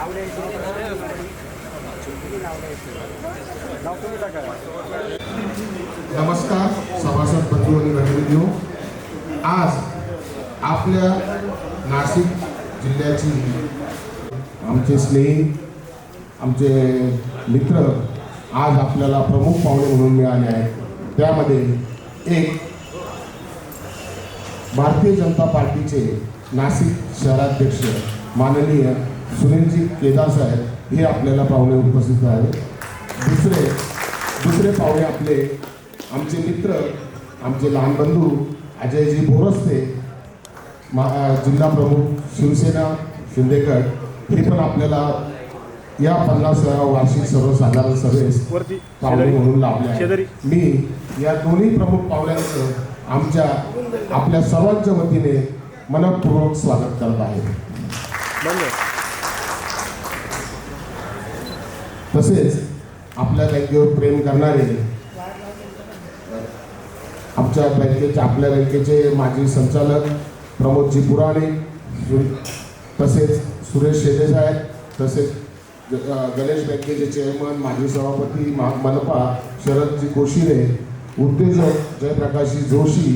नमस्कार सभासद बंधू आणि भगिनींनो, आज आपल्या नाशिक जिल्ह्याची आमचे स्नेही आमचे मित्र आज आपल्याला प्रमुख पाहुणे म्हणून मिळाले आहेत। त्यामध्ये एक भारतीय जनता पार्टीचे नाशिक शहराध्यक्ष माननीय सुनीलजी केदार साहेब हे आपल्याला पाहुणे उपस्थित आहेत। दुसरे पाहुणे आपले आमचे मित्र आमचे लहान बंधू अजयजी बोरस्ते जिल्हा प्रमुख शिवसेना शिंदेगड हे पण आपल्याला या 50व्या वार्षिक सर्वसाधारण सभेस पाहुणे म्हणून लाभले आहेत। मी या दोन्ही प्रमुख पाहुण्यांचं आपल्या सर्वांच्या वतीने मनपूर्वक स्वागत करत आहे। तसेच आपल्या बँकेवर प्रेम करणारे आपल्या बँकेचे माजी संचालक प्रमोदजी पुराणे, तसेच सुरेश शेटे साहेब, तसेच गणेश बँकेचे चेअरमन माजी सभापती मनपा शरदजी कोशिरे, उद्योजक जयप्रकाशजी जोशी,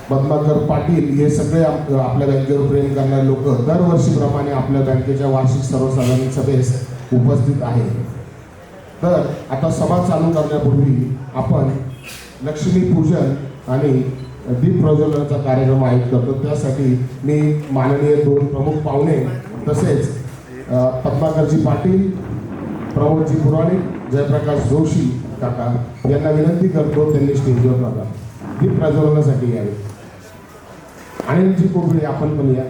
पद्माकर पाटील हे सगळे आपल्या बँकेवर प्रेम करणारे लोक दरवर्षीप्रमाणे आपल्या बँकेच्या वार्षिक सर्वसाधारण सभेस उपस्थित आहेत। तर आता सभा चालू करण्यापूर्वी आपण लक्ष्मीपूजन आणि दीप प्रज्वलनाचा कार्यक्रम आयोजित करतो। त्यासाठी मी माननीय दोन प्रमुख पाहुणे तसेच पद्माकरजी पाटील, प्रमोदजी पुराणे, जयप्रकाश जोशी काका यांना विनंती करतो त्यांनी स्टेजवर बघा दीप प्रज्वलनासाठी यावे। अनिलजी कोबळे आपण पण या।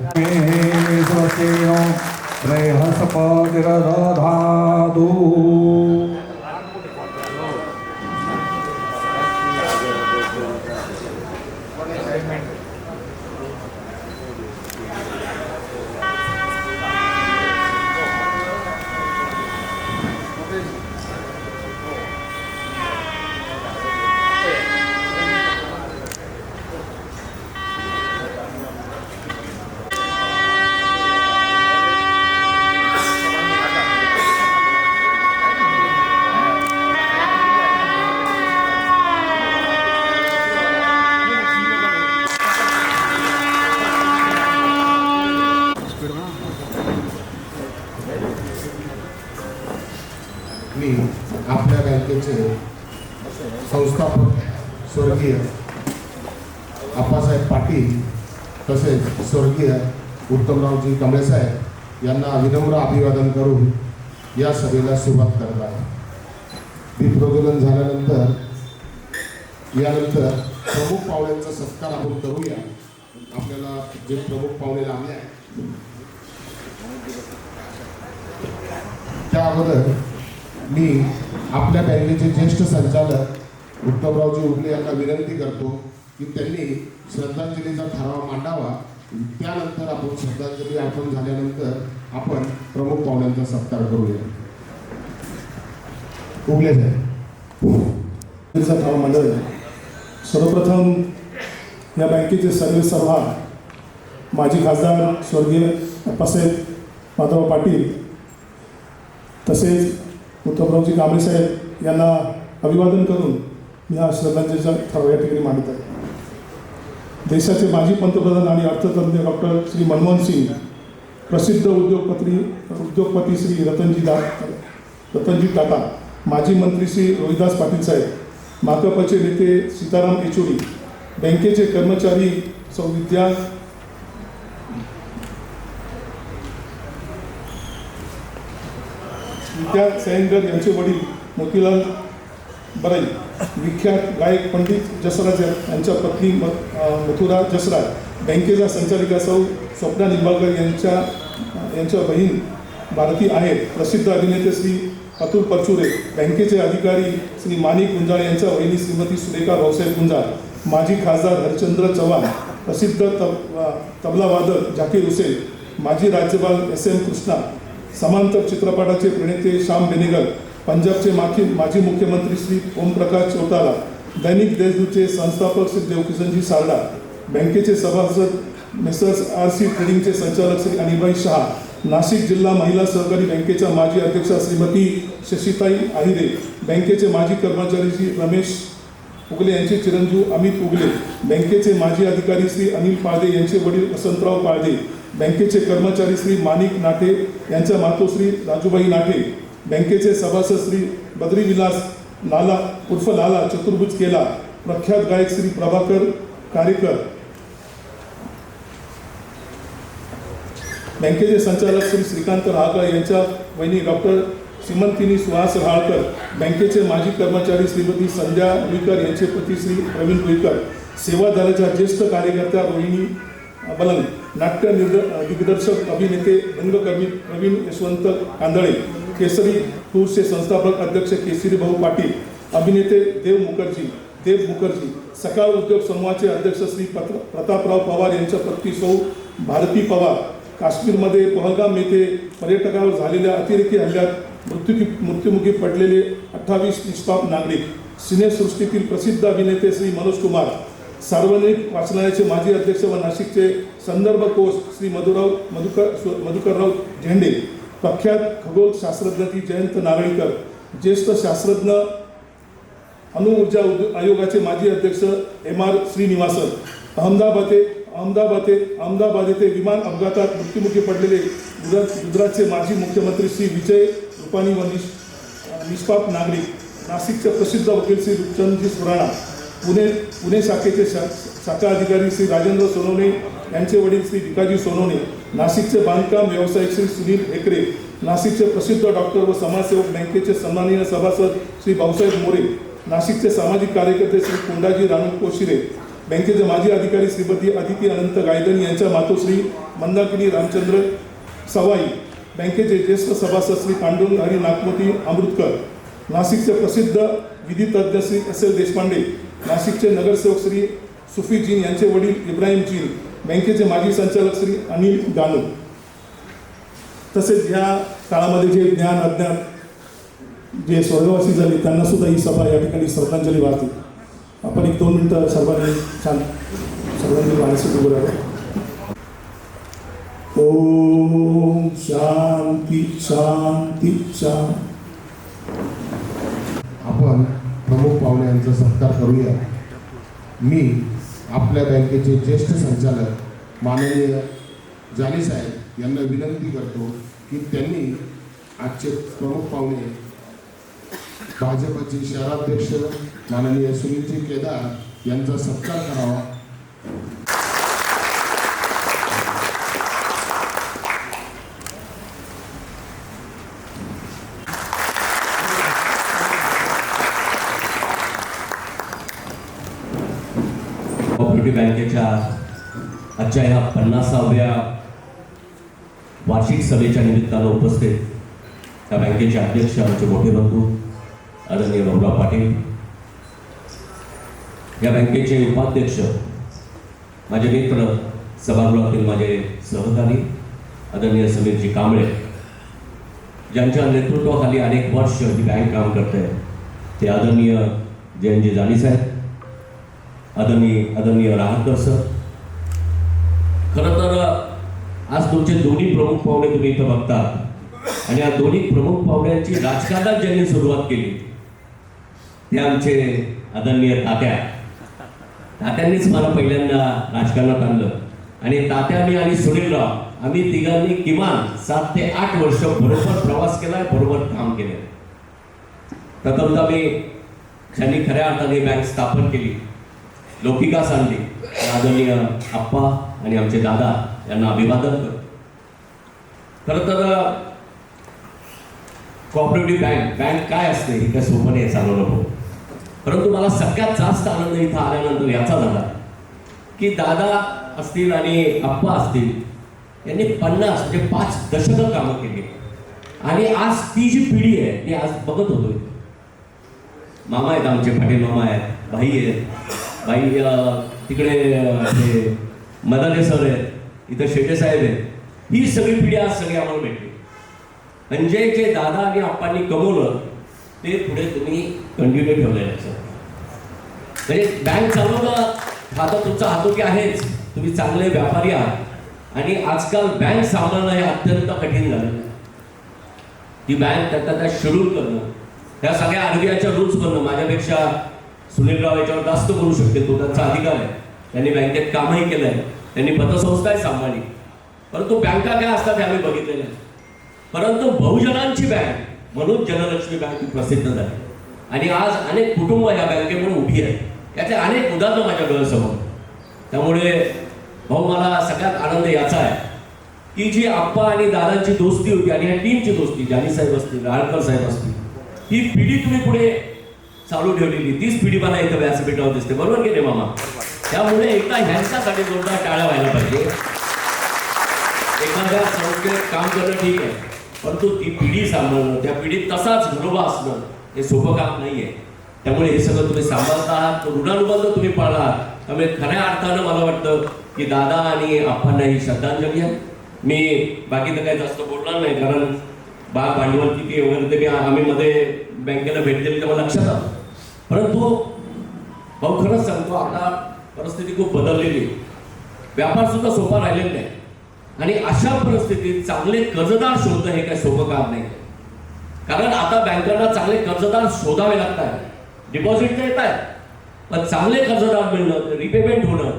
मी आपल्या बँकेचे संस्थापक स्वर्गीय आप्पासाहेब पाटील तसेच स्वर्गीय उत्तमरावजी कमळे साहेब यांना विनम्र अभिवादन करून या सभेला सुरुवात करत आहे। दीप प्रज्वलन झाल्यानंतर यानंतर प्रमुख पाहुण्यांचा सत्कार आपण करूया। आपल्याला जे प्रमुख पाहुणे लाभले आहेत त्या अगोदर मी आपल्या बँकेचे ज्येष्ठ संचालक उत्तमरावजी उगले यांना विनंती करतो की त्यांनी श्रद्धांजलीचा ठराव मांडावा। त्यानंतर आपण श्रद्धांजली अर्पण झाल्यानंतर आपण प्रमुख पाहुण्यांचा सत्कार करूया। उगले साहेब ठराव मंडळ सर्वप्रथम या बँकेचे सर्व सभा माजी खासदार स्वर्गीय आप्पासाहेब माधव पाटील तसेच उत्तमरावजी कांबळे साहेब यांना अभिवादन करून मी हा श्रद्धांजलीचा ठराव या ठिकाणी मांडत आहे। देशाचे माजी पंतप्रधान आणि अर्थतज्ञ डॉक्टर श्री मनमोहन सिंग, प्रसिद्ध उद्योगपती श्री रतनजी टाटा, माजी मंत्री श्री रोहिदास पाटील साहेब, माकपचे नेते सीताराम येचुरी, बँकेचे कर्मचारी विद्या सयंगर यांचे वडील मोतीलाल बराई, विख्यात गायक पंडित जसराज यांच्या पत्नी मथुरा जसराज, बँकेच्या संचालिका स्वप्ना निंबाळकर यांच्या बहीण भारती आहेत, प्रसिद्ध अभिनेते श्री अतुल परचुरे, बँकेचे अधिकारी श्री माणिक गुंजाळ यांच्या वहिनी श्रीमती सुरेखा भाऊसाहेब गुंजाळ, माजी खासदार हरिश्चंद्र चव्हाण, प्रसिद्ध तबलावादक झाकीर हुसेन, माजी राज्यपाल SM कृष्णा, समांतर चित्रपटाचे प्रणेते श्याम बेनेगल, पंजाबचे माजी मुख्यमंत्री श्री ओमप्रकाश चौटाला, दैनिक देशदूतचे संस्थापक श्री देवकिशनजी सारडा, बँकेचे सभासद मेसर्स RC ट्रेडिंगचे संचालक श्री अनिलभाई शहा, नाशिक जिल्हा महिला सहकारी बँकेच्या माजी अध्यक्षा श्रीमती शशिताई आहिरे, बँकेचे माजी कर्मचारी श्री रमेश उगले यांचे चिरंजीव अमित उगले, बँकेचे माजी अधिकारी श्री अनिल पाळदे यांचे वडील वसंतराव पाळदे, बँकेचे कर्मचारी श्री माणिक नाटे यांच्या मातोश्री राजूबाई नाटे, बँकेचे सभासद श्री बद्रीविलास लाला उर्फ लाला चतुर्भुज केला, प्रख्यात गायक श्री प्रभाकर कारेकर, बँकेचे संचालक श्री श्रीकांत रहाळकर यांच्या वहिनी डॉक्टर श्रीमंतिनी सुहास रहाळकर, बँकेचे माजी कर्मचारी श्रीमती संध्या रुईकर यांचे पती श्री प्रवीण रुईकर, सेवा दलाच्या ज्येष्ठ कार्यकर्त्या रोहिणी बलंग, नाट्य दिग्दर्शक अभिनेते रंगकर्मी प्रवीण यशवंत कांदळे, केसरी टूर्सचे संस्थापक अध्यक्ष केसरी भाऊ पाटील, अभिनेते देव मुखर्जी, सकाळ उद्योग समूहाचे अध्यक्ष श्री प्रतापराव पवार यांच्या पत्नी सौ भारती पवार, काश्मीरमध्ये पहलगाम येथे पर्यटकावर झालेल्या अतिरेकी हल्ल्यात मृत्युमुखी पडलेले 28 निष्पाप नागरिक, सिनेसृष्टीतील प्रसिद्ध अभिनेते श्री मनोज कुमार, सार्वजनिक वाचनालयाचे माजी अध्यक्ष व नाशिकचे संदर्भ कोश श्री मधुकरराव झेंडे, प्रख्यात खगोलशास्त्रज्ञ जयंत नारळीकर, ज्येष्ठ शास्त्रज्ञ अणुऊर्जा आयोगाचे माजी अध्यक्ष MR श्रीनिवासन, अहमदाबाद येथे विमान अपघातात मृत्युमुखी पडलेले गुजरातचे माजी मुख्यमंत्री श्री विजय रुपानी व निष्पाप नागरिक, नाशिकचे प्रसिद्ध वकील श्री रूपचंदजी सुराणा, पुणे शाखेचे शाखा अधिकारी श्री राजेंद्र सोनवणे यांचे वडील श्री भिकाजी सोनवणे, नाशिकचे बांधकाम व्यावसायिक श्री सुनील हेकरे, नाशिकचे प्रसिद्ध डॉक्टर व समाजसेवक बँकेचे सन्माननीय सभासद श्री भाऊसाहेब मोरे, नाशिकचे सामाजिक कार्यकर्ते श्री कुंडाजी रानू कोशिरे, बँकेचे माजी अधिकारी श्रीमती अदिती अनंत गायधन यांच्या मातोश्री मंदाकिनी रामचंद्र सवाई, बँकेचे ज्येष्ठ सभासद श्री पांडुरंग हरी नागमती अमृतकर, नाशिकचे प्रसिद्ध विधितज्ञ श्री SL देशपांडे, नाशिकचे नगरसेवक श्री सुफी जीन यांचे वडील इब्राहिम जीन, बँकेचे माजी संचालक श्री अनिल गानू. तसेच ह्या काळामध्ये जे ज्ञान अज्ञान जे स्वर्गवासी झाले त्यांना सुद्धा ही सभा या ठिकाणी श्रद्धांजली वाहते. आपण 1-2 मिनिटं सर्वांनी श्रद्धांजली वाहण्यासाठी बोलावं. ओम शांती शांती शांती. आपण प्रमुख पाहुणे यांचा सत्कार करूया. मी आपल्या बँकेचे ज्येष्ठ संचालक माननीय जानी साहेब यांना विनंती करतो की त्यांनी आजचे प्रमुख पाहुणे भाजपचे शहराध्यक्ष माननीय सुनीलजी केदार यांचा सत्कार करावा. कोऑपरेटिव्ह बँकेच्या आजच्या ह्या 50व्या वार्षिक सभेच्या निमित्तानं उपस्थित त्या बँकेचे अध्यक्ष आमचे मोठे बंधू आदरणीय भाऊराव पाटील, या बँकेचे उपाध्यक्ष माझे मित्र, सभागृहातील माझे सहकारी आदरणीय समीरजी कांबळे, ज्यांच्या नेतृत्वाखाली अनेक वर्ष ही बँक काम करते, ते आदरणीय जयंतजी जानी साहेब, आदरणीय राहतकर सर. खरं तर आज तुमचे दोन्ही प्रमुख पाहुणे तुम्ही इथं बघता आणि या दोन्ही प्रमुख पाहुण्यांची राजकारणात ज्यांनी सुरुवात केली ते आमचे आदरणीय तात्यांनीच मला पहिल्यांदा राजकारणात आणलं. आणि तात्याने आणि सुनीलराव आम्ही तिघांनी किमान 7 ते 8 वर्ष बरोबर प्रवास केलाय, बरोबर काम केलंय. प्रथमतः मी ज्यांनी खऱ्या अर्थाने बँक स्थापन केली, लौकिकास आणली, आदरणीय आप्पा आणि आमचे दादा यांना अभिवादन करतो. खरं तर कोऑपरेटिव्ह बँक काय असते हे काय सोपं नाही सांगू नको. परंतु मला सगळ्यात जास्त आनंद इथं आल्यानंतर याचा झाला की दादा असतील आणि आप्पा असतील यांनी 50 म्हणजे 5 दशकं कामं केली. आणि आज ती जी पिढी आहे ती आज बघत होतोय. मामा आहेत आमचे, पाटील मामा आहेत, भाई आहेत, भाई तिकडे मदाने सर आहेत, इथं शेटे साहेब आहेत. ही सगळी पिढी आज सगळी आम्हाला भेटली. म्हणजे जे दादा आणि आप्पांनी कमवलं ते पुढे तुम्ही कंटिन्यू ठेवलेलं आहे. म्हणजे बँक चालवणं हा तर तुमचा हातोटी आहेच, तुम्ही चांगले व्यापारी आहात आणि आजकाल बँक सांभाळणं हे अत्यंत कठीण झालेलं आहे. ती बँक त्या शेड्यूल करणं, ह्या सगळ्या आरबीआयच्या रूल्स करणं, माझ्यापेक्षा सुनीलराव याच्यावर जास्त बोलू शकते, तो त्यांचा अधिकार आहे. त्यांनी बँकेत कामही केलं आहे, त्यांनी पतसंस्थाही सांभाळली. परंतु बँका काय असतात हे आम्ही बघितलेलं आहे. परंतु बहुजनांची बँक म्हणून जनलक्ष्मी बँक ही प्रसिद्ध झाली आणि आज अनेक कुटुंब या बँकेमुळे उभी आहेत. याचे अनेक उदाहरणं माझ्या डोळ्यासमोर. त्यामुळे भाऊ, मला सगळ्यात आनंद याचा आहे की जी आप्पा आणि दादांची दोस्ती होती आणि या टीमची दोस्ती, जानी साहेब असतील, राळकर साहेब असतील, ही पिढी तुम्ही पुढे चालू ठेवलेली, तीच पिढी मला इथं व्यासपीठावर दिसते. बरोबर की नाही मामा? त्यामुळे एकदा ह्यांच्यासाठी जोरदार टाळ्या व्हायला पाहिजे. एखाद्या संस्थेत काम करणं ठीक आहे, परंतु ती पिढी सांभाळणं, त्या पिढीत तसाच घरोबा असणं हे सोपं काम नाही आहे. त्यामुळे हे सगळं तुम्ही सांभाळता आहात, ऋणानुबंध तुम्ही पाळला आहात. त्यामुळे खऱ्या अर्थानं मला वाटतं की दादा आणि आप्पांना ही श्रद्धांजली आहे. मी बाकी तर काही जास्त बोलणार नाही, कारण बाग भांडवल किती वगैरे ते आम्ही मध्ये बँकेला भेट दिली तेव्हा लक्षात आलं. परंतु भाऊ, खरंच सांगतो, आता परिस्थिती खूप बदललेली आहे. व्यापार सुद्धा सोपा राहिलेला नाही आणि अशा परिस्थितीत चांगले कर्जदार शोधणं हे काही सोपं काम नाही. कारण आता बँकांना चांगले कर्जदार शोधावे लागतात. डिपॉझिट तर येत आहेत, पण चांगले कर्जदार मिळणं, रिपेमेंट होणं,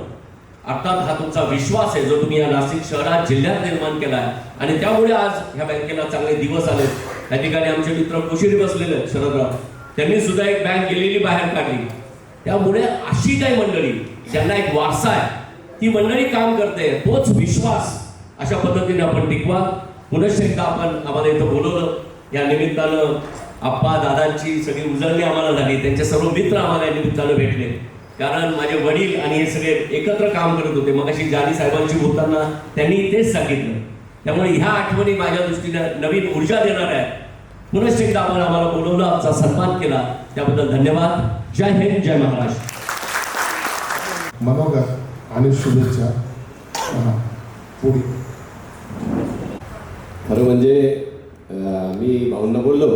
अर्थात हा तुमचा विश्वास आहे जो तुम्ही या नाशिक शहरात, जिल्ह्यात निर्माण केला आहे आणि त्यामुळे आज ह्या बँकेला चांगले दिवस आले. त्या ठिकाणी आमचे मित्र कुशिरी बसलेले आहेत, शरदराव, त्यांनी सुद्धा एक बँक गेलेली बाहेर काढली. त्यामुळे अशी काही मंडळी ज्यांना एक वारसा आहे, ती मंडळी काम करते. तोच विश्वास अशा पद्धतीने आपण टिकवा. पुनश्च एकदा आपण आम्हाला इथं बोलवलं, या निमित्तानं आप्पा दादांची सगळी उजळणी आम्हाला झाली. त्यांचे सर्व मित्र आम्हाला या निमित्तानं भेटले, कारण माझे वडील आणि हे सगळे एकत्र काम करत होते. मग अशी जानी साहेबांची बोलताना त्यांनी तेच सांगितलं. त्यामुळे ह्या आठवणी माझ्या दृष्टीने नवीन ऊर्जा देणार आहे. पुनश्च एकदा आपण आम्हाला बोलवलं, आमचा सन्मान केला, त्याबद्दल धन्यवाद. जय हिंद, जय महाराष्ट्र. मनोगत आणि शुभेच्छा. पुढे खरं म्हणजे मी भाऊंना बोललो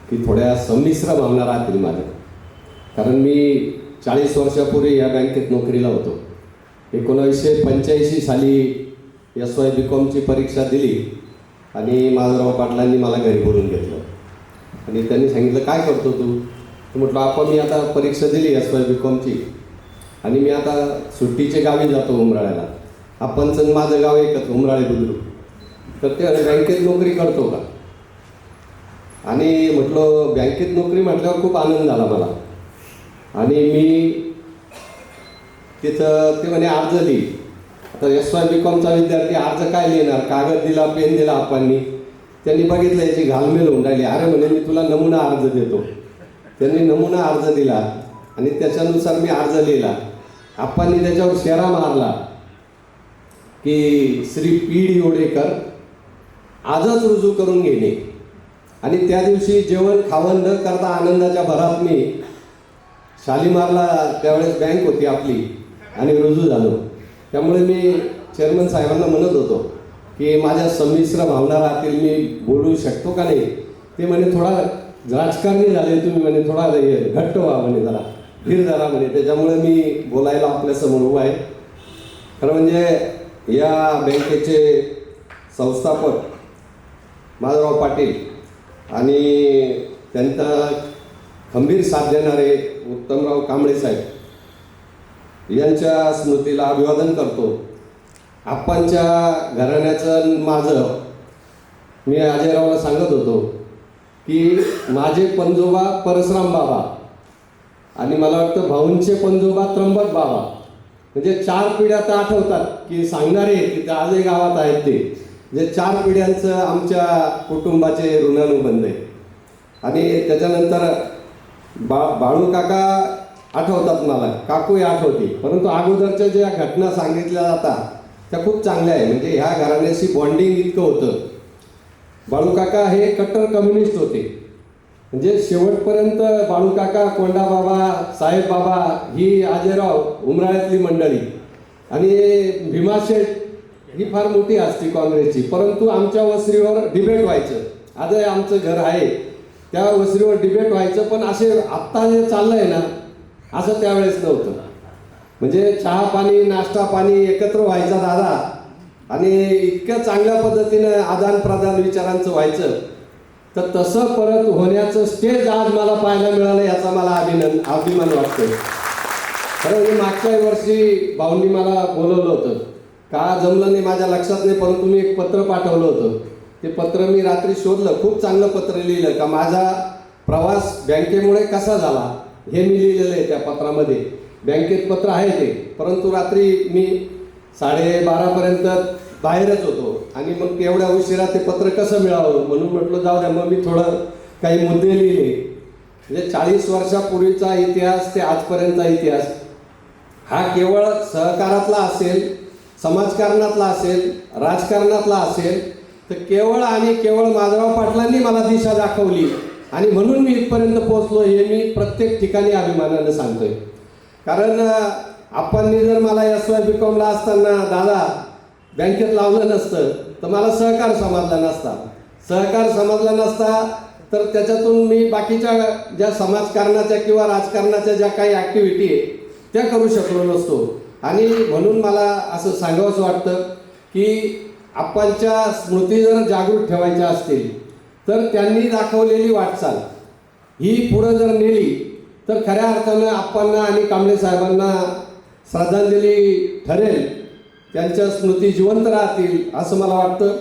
की थोड्या संमिश्र भावना राहतील माझ्या, कारण मी 40 वर्षापूर्वी या बँकेत नोकरीला होतो. 1985 साली SY.BComची परीक्षा दिली आणि माधवराव पाटलांनी मला घरी बोलून घेतलं आणि त्यांनी सांगितलं, काय करतो तू? तर म्हटलं, आपण मी आता परीक्षा दिली SY.BComची आणि मी आता सुट्टीचे गावी जातो उमराळ्याला. आपणचं माझं गाव एकच, उमराळे बुद्रुक. तर ते बँकेत नोकरी करतो का? आणि म्हटलं, बँकेत नोकरी म्हटल्यावर खूप आनंद झाला मला. आणि मी तिथं ते म्हणे अर्ज लिही. आता SY.BComचा विद्यार्थी अर्ज काय लिहिणार? कागद दिला, पेन दिला आप्पांनी. त्यांनी बघितलं याची घालमेल होऊन राहिली. अरे म्हणे, मी तुला नमुना अर्ज देतो. त्यांनी नमुना अर्ज दिला आणि त्याच्यानुसार मी अर्ज लिहिला. आप्पांनी त्याच्यावर शेरा मारला की श्री P.D. ओडेकर आजच रुजू करून घेणे. आणि त्या दिवशी जेवण खावण न करता आनंदाच्या भरात मी शालिमारला, त्यावेळेस बँक होती आपली, आणि रुजू झालो. त्यामुळे मी चेअरमन साहेबांना म्हणत होतो की माझ्या संमिश्र भावना राहतील, मी बोलू शकतो का नाही? ते म्हणे, थोडा राजकारणी झाले तुम्ही, म्हणे थोडा घट्ट व्हा, म्हणे जरा धीर धरा म्हणे. त्याच्यामुळे मी बोलायला आपल्यासमोर उभा आहे. खरं म्हणजे या बँकेचे संस्थापक माधवराव पाटील आणि त्यांचा खंबीर साथ देणारे उत्तमराव कांबळे साहेब यांच्या स्मृतीला अभिवादन करतो. आप्पांच्या घराण्याचं माझं, मी अजयरावला सांगत होतो की माझे पंजोबा परशुराम बाबा आणि मला वाटतं भाऊंचे पंजोबा त्र्यंबक बाबा, म्हणजे 4 पिढ्या तर आठवतात की सांगणारे तिथे आजही गावात आहेत ते. म्हणजे 4 पिढ्यांचं आमच्या कुटुंबाचे ऋणानुबंध आहे. आणि त्याच्यानंतर बाळू काका आठवतात मला, काकूही आठवते. परंतु अगोदरच्या ज्या घटना सांगितल्या जातात त्या खूप चांगल्या आहे. म्हणजे ह्या घराण्याशी बॉन्डिंग इतकं होतं. बाळू काका हे कट्टर कम्युनिस्ट होते. म्हणजे शेवटपर्यंत बाळू काका, कोंडाबाबा, साहेब बाबा ही अजयराव उमराळ्यातली मंडळी आणि भीमाशेठ ही फार मोठी असती काँग्रेसची. परंतु आमच्या वसरीवर डिबेट व्हायचं. आजही आमचं घर आहे, त्या वसरीवर डिबेट व्हायचं. पण असे आत्ता जे चाललंय ना, असं त्यावेळेस नव्हतं. म्हणजे चहा पाणी नाश्ता पाणी एकत्र व्हायचा दादा आणि इतक्या चांगल्या पद्धतीनं आदान प्रदान विचारांचं व्हायचं. तर तसं परत होण्याचं स्टेज आज मला पाहायला मिळालं याचा मला अभिमान वाटतो. खरं म्हणजे मागच्या वर्षी भाऊंनी मला बोलवलं होतं, का जमलं नाही माझ्या लक्षात नाही, परंतु मी एक पत्र पाठवलं होतं. ते पत्र मी रात्री शोधलं, खूप चांगलं पत्र लिहिलं का माझा प्रवास बँकेमुळे कसा झाला हे मी लिहिलेलं आहे त्या पत्रामध्ये. बँकेत पत्र आहे ते, परंतु रात्री मी 12:30पर्यंत बाहेरच होतो आणि मग एवढ्या उशिरा ते पत्र कसं मिळावं म्हणून म्हटलं जाऊ द्या. मग मी थोडं काही मुद्दे लिहिले. म्हणजे 40 वर्षापूर्वीचा इतिहास ते आजपर्यंतचा इतिहास हा केवळ सहकारातला असेल, समाजकारणातला असेल, राजकारणातला असेल, तर केवळ आणि केवळ माधवराव पाटलांनी मला दिशा दाखवली आणि म्हणून मी इथपर्यंत पोहोचलो हे मी प्रत्येक ठिकाणी अभिमानानं सांगतोय. कारण आपणनी जर मला SY.BCom ला असताना दादा बँकेत लावलं नसतं तर मला सहकार समजला नसता. सहकार समजला नसता तर त्याच्यातून मी बाकीच्या ज्या समाजकारणाच्या किंवा राजकारणाच्या ज्या काही ॲक्टिव्हिटी आहे त्या करू शकलो नसतो. आणि म्हणून मला असं सांगावंसं वाटतं की आपणच्या स्मृती जर जागृत ठेवायच्या असतील तर त्यांनी दाखवलेली वाटचाल ही पुढं जर नेली तर खऱ्या अर्थानं आपणना आणि कांबळे साहेबांना श्रद्धांजली ठरेल, त्यांच्या स्मृती जिवंत राहतील असं मला वाटतं.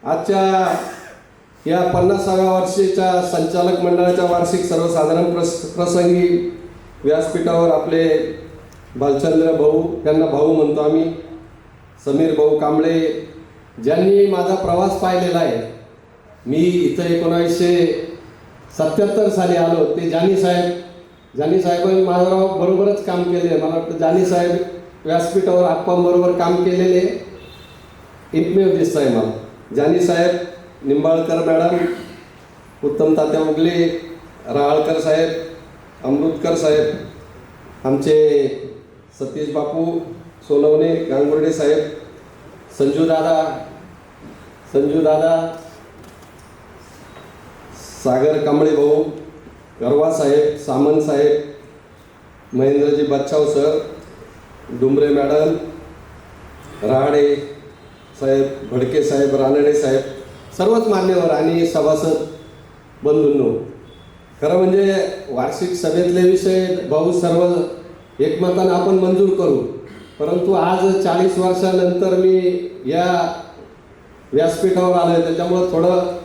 आजच्या या 50व्या वर्षीच्या संचालक मंडळाच्या वार्षिक सर्वसाधारण प्रसंगी व्यासपीठावर आपले भालचंद्र भाऊ, त्यांना भाऊ म्हणतो आम्ही, समीर भाऊ कांबळे, ज्यांनी माझा प्रवास पाहिलेला आहे. मी इथं 1977 साली आलो. ते जानी साहेबांनी माधवराव बरोबरच काम केले. मला वाटतं जानी साहेब व्यासपीठावर आप्पांबरोबर काम केलेले एकमेव दिसत आहे मला. जानी साहेब, निंबाळकर मॅडम, उत्तम तात्या उगले, राळकर साहेब, अमृतकर साहेब, आमचे सतीश बापू सोनवणे, गांगुर्डे साहेब, संजू दादा, सागर कांबळे भाऊ, गरवा साहेब, सामंत साहेब, महेंद्रजी बच्चाव सर, डुंबरे मॅडम, राहाडे साहेब, भडके साहेब, रानडे साहेब, सर्वच मान्यवर आणि सभासद बंधूंनो, खरं म्हणजे वार्षिक सभेतले विषय भाऊ सर्व एकमतानं आपण मंजूर करू. परंतु आज 40 वर्षानंतर मी या व्यासपीठावर आलो आहे, त्याच्यामुळं थोडं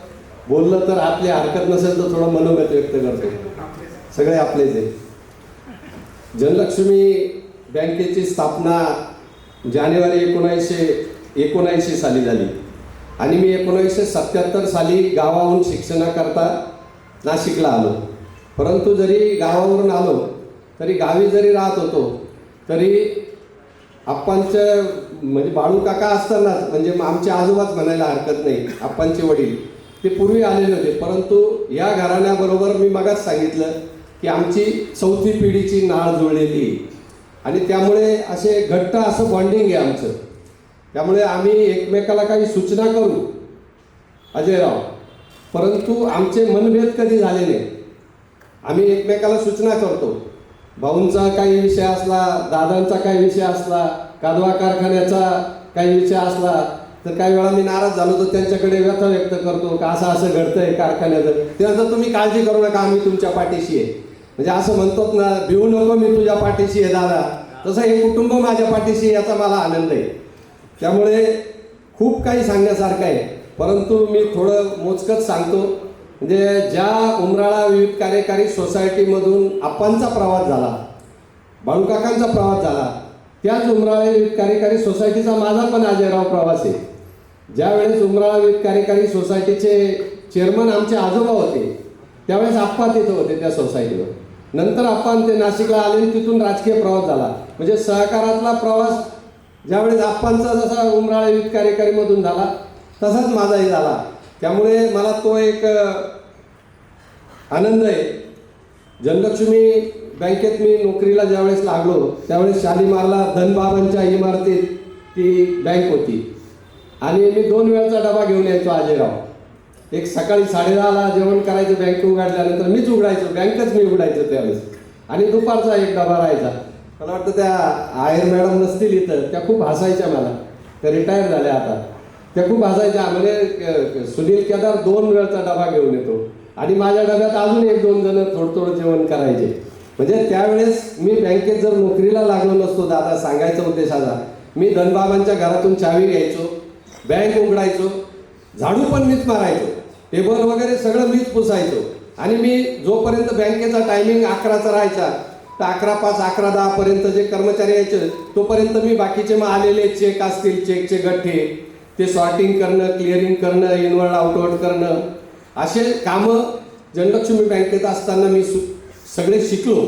बोललं तर आपली हरकत नसेल तर थोडं मनोगत व्यक्त करतो. सगळे आपलेच आहे. जनलक्ष्मी बँकेची स्थापना जानेवारी 1979 साली झाली आणि मी 1977 साली गावाहून शिक्षणाकरता नाशिकला आलो. परंतु जरी गावावरून आलो तरी गावी जरी राहत होतो तरी आप्पांचं म्हणजे बाळू काका असतानाच, म्हणजे आमचे आजोबाच म्हणायला हरकत नाही, आप्पांचे वडील ते पूर्वी आलेले होते. परंतु या घराण्याबरोबर मी मगाच सांगितलं की आमची 4थी पिढीची नाळ जुळलेली आणि त्यामुळे असे घट्ट असं बॉन्डिंग आहे आमचं. त्यामुळे आम्ही एकमेकाला काही सूचना करू अजयराव, परंतु आमचे मनभेद कधी झाले नाही. आम्ही एकमेकाला सूचना करतो. भाऊंचा काही विषय असला, दादांचा काही विषय असला, कादवा कारखान्याचा काही विषय असला तर काही वेळा मी नाराज झालो तर त्यांच्याकडे व्यथा व्यक्त करतो का असं घडतंय कारखान्याचं. त्यानंतर तुम्ही काळजी करू नका, आम्ही तुमच्या पाठीशी आहे. म्हणजे असं म्हणतात ना, भिवू नको मी तुझ्या पाठीशी आहे दादा, तसं हे कुटुंब माझ्या पाठीशी आहे याचा मला आनंद आहे. त्यामुळे खूप काही सांगण्यासारखं आहे, परंतु मी थोडं मोजकच सांगतो. म्हणजे ज्या उमराळा विविध कार्यकारी सोसायटीमधून आप्पांचा प्रवास झाला, बाळूकाकांचा प्रवास झाला, त्याच उमराळा विविध कार्यकारी सोसायटीचा माझा पण अजयराव प्रवास आहे. ज्यावेळेस उमराळा विविध कार्यकारी सोसायटीचे चेअरमन आमचे आजोबा होते त्यावेळेस आप्पा तिथं होते त्या सोसायटीवर. नंतर आप्पा ते नाशिकला आले आणि तिथून राजकीय प्रवास झाला. म्हणजे सहकारातला प्रवास ज्यावेळेस आप्पांचा जसा उमराळा विविध कार्यकारीमधून झाला तसाच माझाही झाला. त्यामुळे मला तो एक आनंद आहे. जनलक्ष्मी बँकेत मी नोकरीला ज्यावेळेस लागलो त्यावेळेस शालीमारला धनबाबांच्या इमारतीत ती बँक होती आणि मी 2 वेळचा डबा घेऊन यायचो अजयराव. एक सकाळी 10:30ला जेवण करायचं, बँक उघडल्यानंतर मीच उघडायचो, बँकच मी उघडायचो त्यावेळेस, आणि दुपारचा एक डबा राहायचा. मला वाटतं त्या आयर मॅडम नसतील इथं, त्या खूप हसायच्या मला. त्या रिटायर झाल्या आता. त्या खूप हसायच्या. म्हणजे सुनील केदार 2 वेळचा डबा घेऊन येतो आणि माझ्या डब्यात अजून 1-2 जण थोडं थोडं जेवण करायचे. म्हणजे त्यावेळेस मी बँकेत जर नोकरीला लागलो नसतो दादा, सांगायचा उद्देश असा, मी धनबाबांच्या घरातून चावी घ्यायचो, बँक उघडायचो, झाडू पण मीच मारायचो, टेबल वगैरे सगळं मीच पुसायचो. आणि मी जोपर्यंत बँकेचा टायमिंग 11चा राहायचा तर 11:05, 11:10 पर्यंत जे कर्मचारी यायचे तोपर्यंत मी बाकीचे मग आलेले चेक असतील, चेकचे गठ्ठे ते सॉर्टिंग करणं, क्लिअरिंग करणं, इनवर्ड आउटवर्ड करणं, असे कामं जनलक्ष्मी बँकेत असताना मी सगळे शिकलो.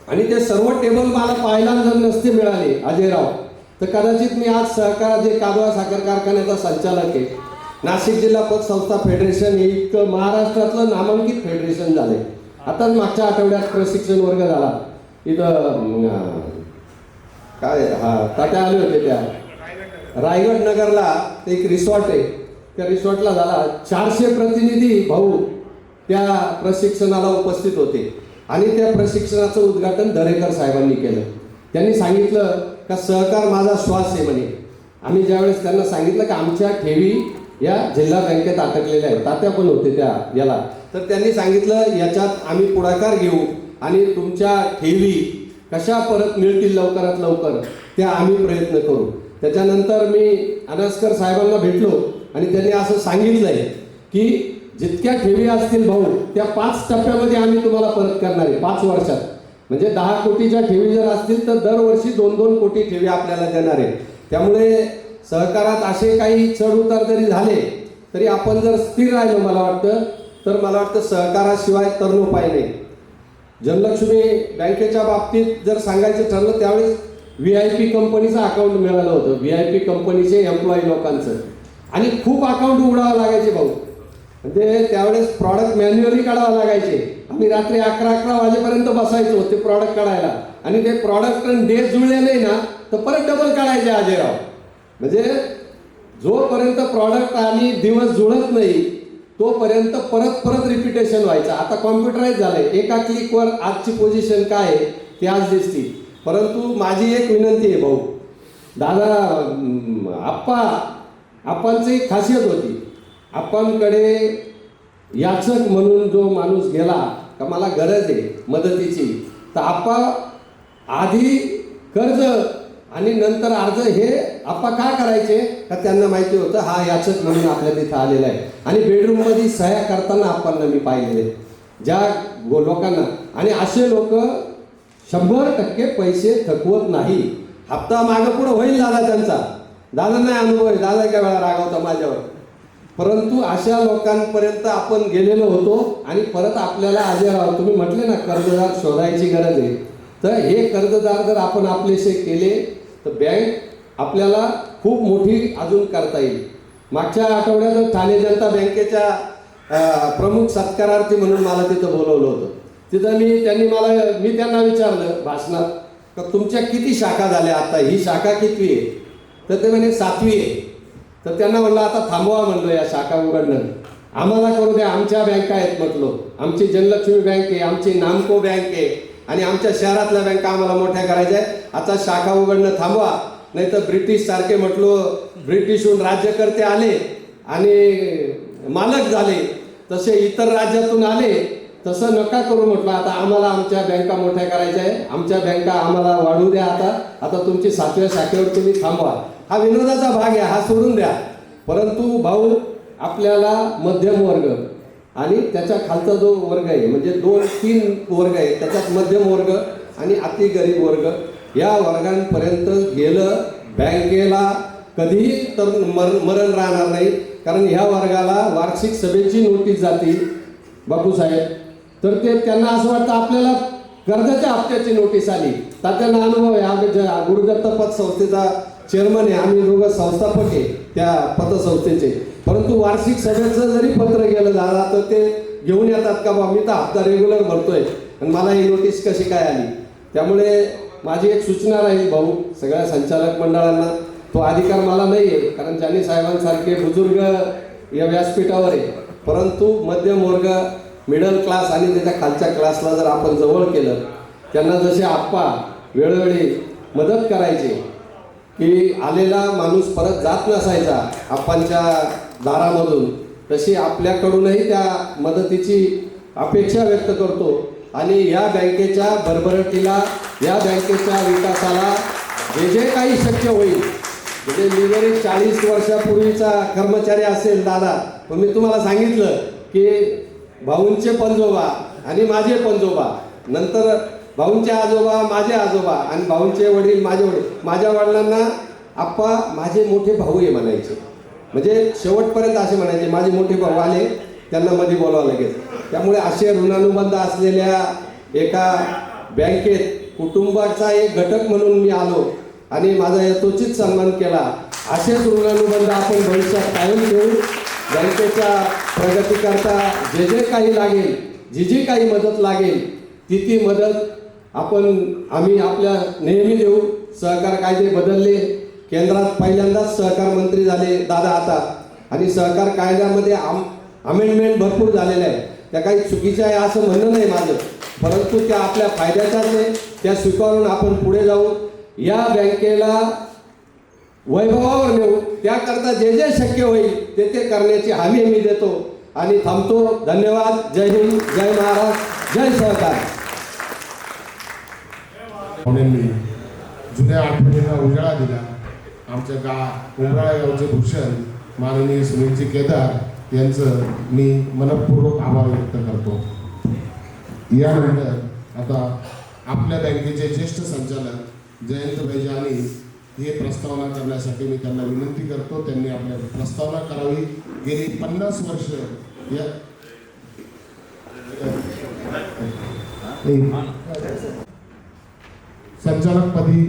आणि ते सर्व टेबल मला पाहायला जर नसते मिळाले अजयराव, तर कदाचित मी आज सहकार जे कादवा साखर कारखान्याचा संचालक आहे, नाशिक जिल्हा पतसंस्था फेडरेशन हे इतकं महाराष्ट्रातलं नामांकित फेडरेशन झाले. आताच मागच्या आठवड्यात प्रशिक्षण वर्ग झाला इथं, काय तात्या आले होते त्या रायगड नगरला, एक रिसॉर्ट आहे, त्या रिसॉर्टला झाला. 400 प्रतिनिधी भाऊ त्या प्रशिक्षणाला उपस्थित होते आणि त्या प्रशिक्षणाचं उद्घाटन दरेकर साहेबांनी केलं. त्यांनी सांगितलं का सहकार माझा श्वास आहे म्हणे. आम्ही ज्यावेळेस त्यांना सांगितलं की आमच्या ठेवी या जिल्हा बँकेत अटकलेल्या आहेत, तात्या पण होते त्या याला, तर त्यांनी सांगितलं याच्यात आम्ही पुढाकार घेऊ आणि तुमच्या ठेवी कशा परत मिळतील लवकरात लवकर त्या आम्ही प्रयत्न करू. त्याच्यानंतर मी अनास्कर साहेबांना भेटलो आणि त्यांनी असं सांगितलंय की जितक्या ठेवी असतील भाऊ त्या 5 टप्प्यामध्ये आम्ही तुम्हाला परत करणार आहे 5 वर्षात. म्हणजे 10 कोटीच्या ठेवी जर असतील तर दरवर्षी 2-2 कोटी ठेवी आपल्याला देणार आहे. त्यामुळे सहकारात असे काही चढ उतार जरी झाले तरी आपण जर स्थिर राहिलो मला वाटतं सहकाराशिवाय तरणोपाय नाही. जनलक्ष्मी बँकेच्या बाबतीत जर सांगायचं ठरलं त्यावेळेस VIP कंपनीचं अकाउंट मिळालं होतं, VIP कंपनीचे एम्प्लॉई लोकांचं, आणि खूप अकाउंट उघडावं लागायचे भाऊ. म्हणजे त्यावेळेस प्रॉडक्ट मॅन्युअली काढावं लागायचे. आम्ही रात्री 11 वाजेपर्यंत बसायचो ते प्रॉडक्ट काढायला, आणि ते प्रॉडक्ट डे जुळले नाही ना तर परत डबल काढायचे अजयराव. म्हणजे जोपर्यंत प्रॉडक्ट आणि दिवस जुळत नाही तोपर्यंत परत रिपिटेशन व्हायचं. आता कॉम्प्युटराईज झालंय, एका क्लिकवर आजची पोझिशन काय आहे ती आज दिसते. परंतु माझी एक विनंती आहे भाऊ दादा, आप्पांची एक खासियत होती, आप्पांकडे याचक म्हणून जो माणूस गेला का मला गरज आहे मदतीची, तर आप्पा आधी कर्ज आणि नंतर अर्ज हे आप्पा का करायचे का त्यांना माहिती होतं हा याचक म्हणून आपल्या तिथं आलेला आहे. आणि बेडरूममध्ये सह्या करताना आप्पांना मी पाहिलेले ज्या लोकांना, आणि असे लोक 100% पैसे थकवत नाही. हप्ता मागं पुढं होईल दादा त्यांचा, दादा नाही अनुभव आहे, दादा काय वेळा रागवता माझ्यावर, परंतु अशा लोकांपर्यंत आपण गेलेलो होतो. आणि परत आपल्याला अजयराव तुम्ही म्हटले ना कर्जदार शोधायची गरज आहे, तर हे कर्जदार जर आपण आपलेसे केले तर बँक आपल्याला खूप मोठी अजून करता येईल. मागच्या आठवड्यात ठाणे जनता बँकेच्या प्रमुख सत्कारार्थी म्हणून मला तिथं बोलवलं होतं. तिथं मी त्यांना विचारलं भाषणात का तुमच्या किती शाखा झाल्या, आता ही शाखा कितवी आहे, तर ते म्हणे 7वी आहे. तर त्यांना म्हणलं आता थांबवा म्हणलं या शाखा उघडणं, आम्हाला करू द्या, आमच्या बँका आहेत म्हटलं, आमची जनलक्ष्मी बँक आहे, आमची नामको बँक आहे आणि आमच्या शहरातल्या बँका आम्हाला मोठ्या करायच्या आहेत. आता शाखा उघडणं थांबवा, नाही तर ब्रिटिश सारखे म्हटलं ब्रिटिशहून राज्यकर्ते आले आणि मालक झाले तसे इतर राज्यातून आले, तसं नका करू म्हटलं. आता आम्हाला आमच्या बँका मोठ्या करायच्या आहे, आमच्या बँका आम्हाला वाढू द्या, आता तुमची 7व्या शाखेवर तुम्ही थांबवा. हा विनोदाचा भाग आहे, हा सोडून द्या. परंतु भाऊ आपल्याला मध्यम वर्ग आणि त्याच्या खालचा जो वर्ग आहे म्हणजे 2-3 वर्ग आहे, त्याच्यात मध्यम वर्ग आणि अति गरीब वर्ग या वर्गांपर्यंत गेलं बँकेला कधीही तर मरण राहणार नाही. कारण ह्या वर्गाला वार्षिक सभेची नोटीस जाते बापूसाहेब, तर ते त्यांना असं वाटतं आपल्याला कर्जाच्या हप्त्याची नोटीस आली. तात्यांना अनुभव आहे, आम्ही गुरुदत्त पतसंस्थेचा चेअरमन आहे, आम्ही दोघं संस्थापक आहे त्या पतसंस्थेचे. परंतु वार्षिक सभेचं जरी पत्र गेलं दादा तर ते घेऊन येतात का बा मी तर हप्ता रेग्युलर भरतोय आणि मला ही नोटीस कशी काय आली. त्यामुळे माझी एक सूचना राहील भाऊ सगळ्या संचालक मंडळांना, तो अधिकार मला नाही आहे कारण जानी साहेबांसारखे बुजुर्ग या व्यासपीठावर आहे, परंतु मध्यम वर्ग, मिडल क्लास आणि त्याच्या खालच्या क्लासला जर आपण जवळ केलं, त्यांना जसे आप्पा वेळोवेळी मदत करायचे की आलेला माणूस परत जात नसायचा आपांच्या दारामधून, तशी आपल्याकडूनही त्या मदतीची अपेक्षा व्यक्त करतो आणि या बँकेच्या भरभराटीला, या बँकेच्या विकासाला जे जे काही शक्य होईल, म्हणजे मी जरी 40 वर्षापूर्वीचा कर्मचारी असेल दादा, पण मी तुम्हाला सांगितलं की भाऊंचे पंजोबा आणि माझे पंजोबा, नंतर भाऊंचे आजोबा माझे आजोबा आणि भाऊंचे वडील माझे वडील, माझ्या वडिलांना आप्पा माझे मोठे भाऊ आहे म्हणायचे, म्हणजे शेवटपर्यंत असे म्हणायचे माझे मोठे भाऊ आले त्यांना मध्ये बोलावं लगेच. त्यामुळे असे ऋणानुबंध असलेल्या एका बँकेत कुटुंबाचा एक घटक म्हणून मी आलो आणि माझा यथोचित सन्मान केला. असेच ऋणानुबंध आपण भविष्यात कायम ठेवू. बँकेच्या प्रगतीकरता जे जे काही लागेल, जी जी काही मदत लागेल ती मदत आम्ही आपल्या नेहमी देऊ. सहकार कायदे बदलले, केंद्रात पहिल्यांदाच सहकार मंत्री झाले दादा आता, आणि सहकार कायद्यामध्ये अमेंडमेंट भरपूर झालेल्या आहे. त्या काही चुकीच्या आहे असं म्हणणं नाही माझं, परंतु त्या आपल्या फायद्याच्याच आहे. त्या स्वीकारून आपण पुढे जाऊ, या बँकेला वैभवावर नेऊ. त्याकरता जे जे शक्य होईल ते करण्याची हमी मी देतो आणि थांबतो. धन्यवाद. जय हिंद, जय महाराष्ट्र, जय सहकार. पाहुण्यांनी जुन्या आठवणींना उजाळा दिला. आमच्या उमराळा गावचे भूषण माननीय सुनीलजी केदार यांचं मी मनपूर्वक आभार व्यक्त करतो. यानंतर आता आपल्या बँकेचे ज्येष्ठ संचालक जयंत भाईजानी हे प्रस्तावना करण्यासाठी मी त्यांना विनंती करतो. त्यांनी आपल्या प्रस्तावना करावी. गेली 50 वर्ष या संचालकपदी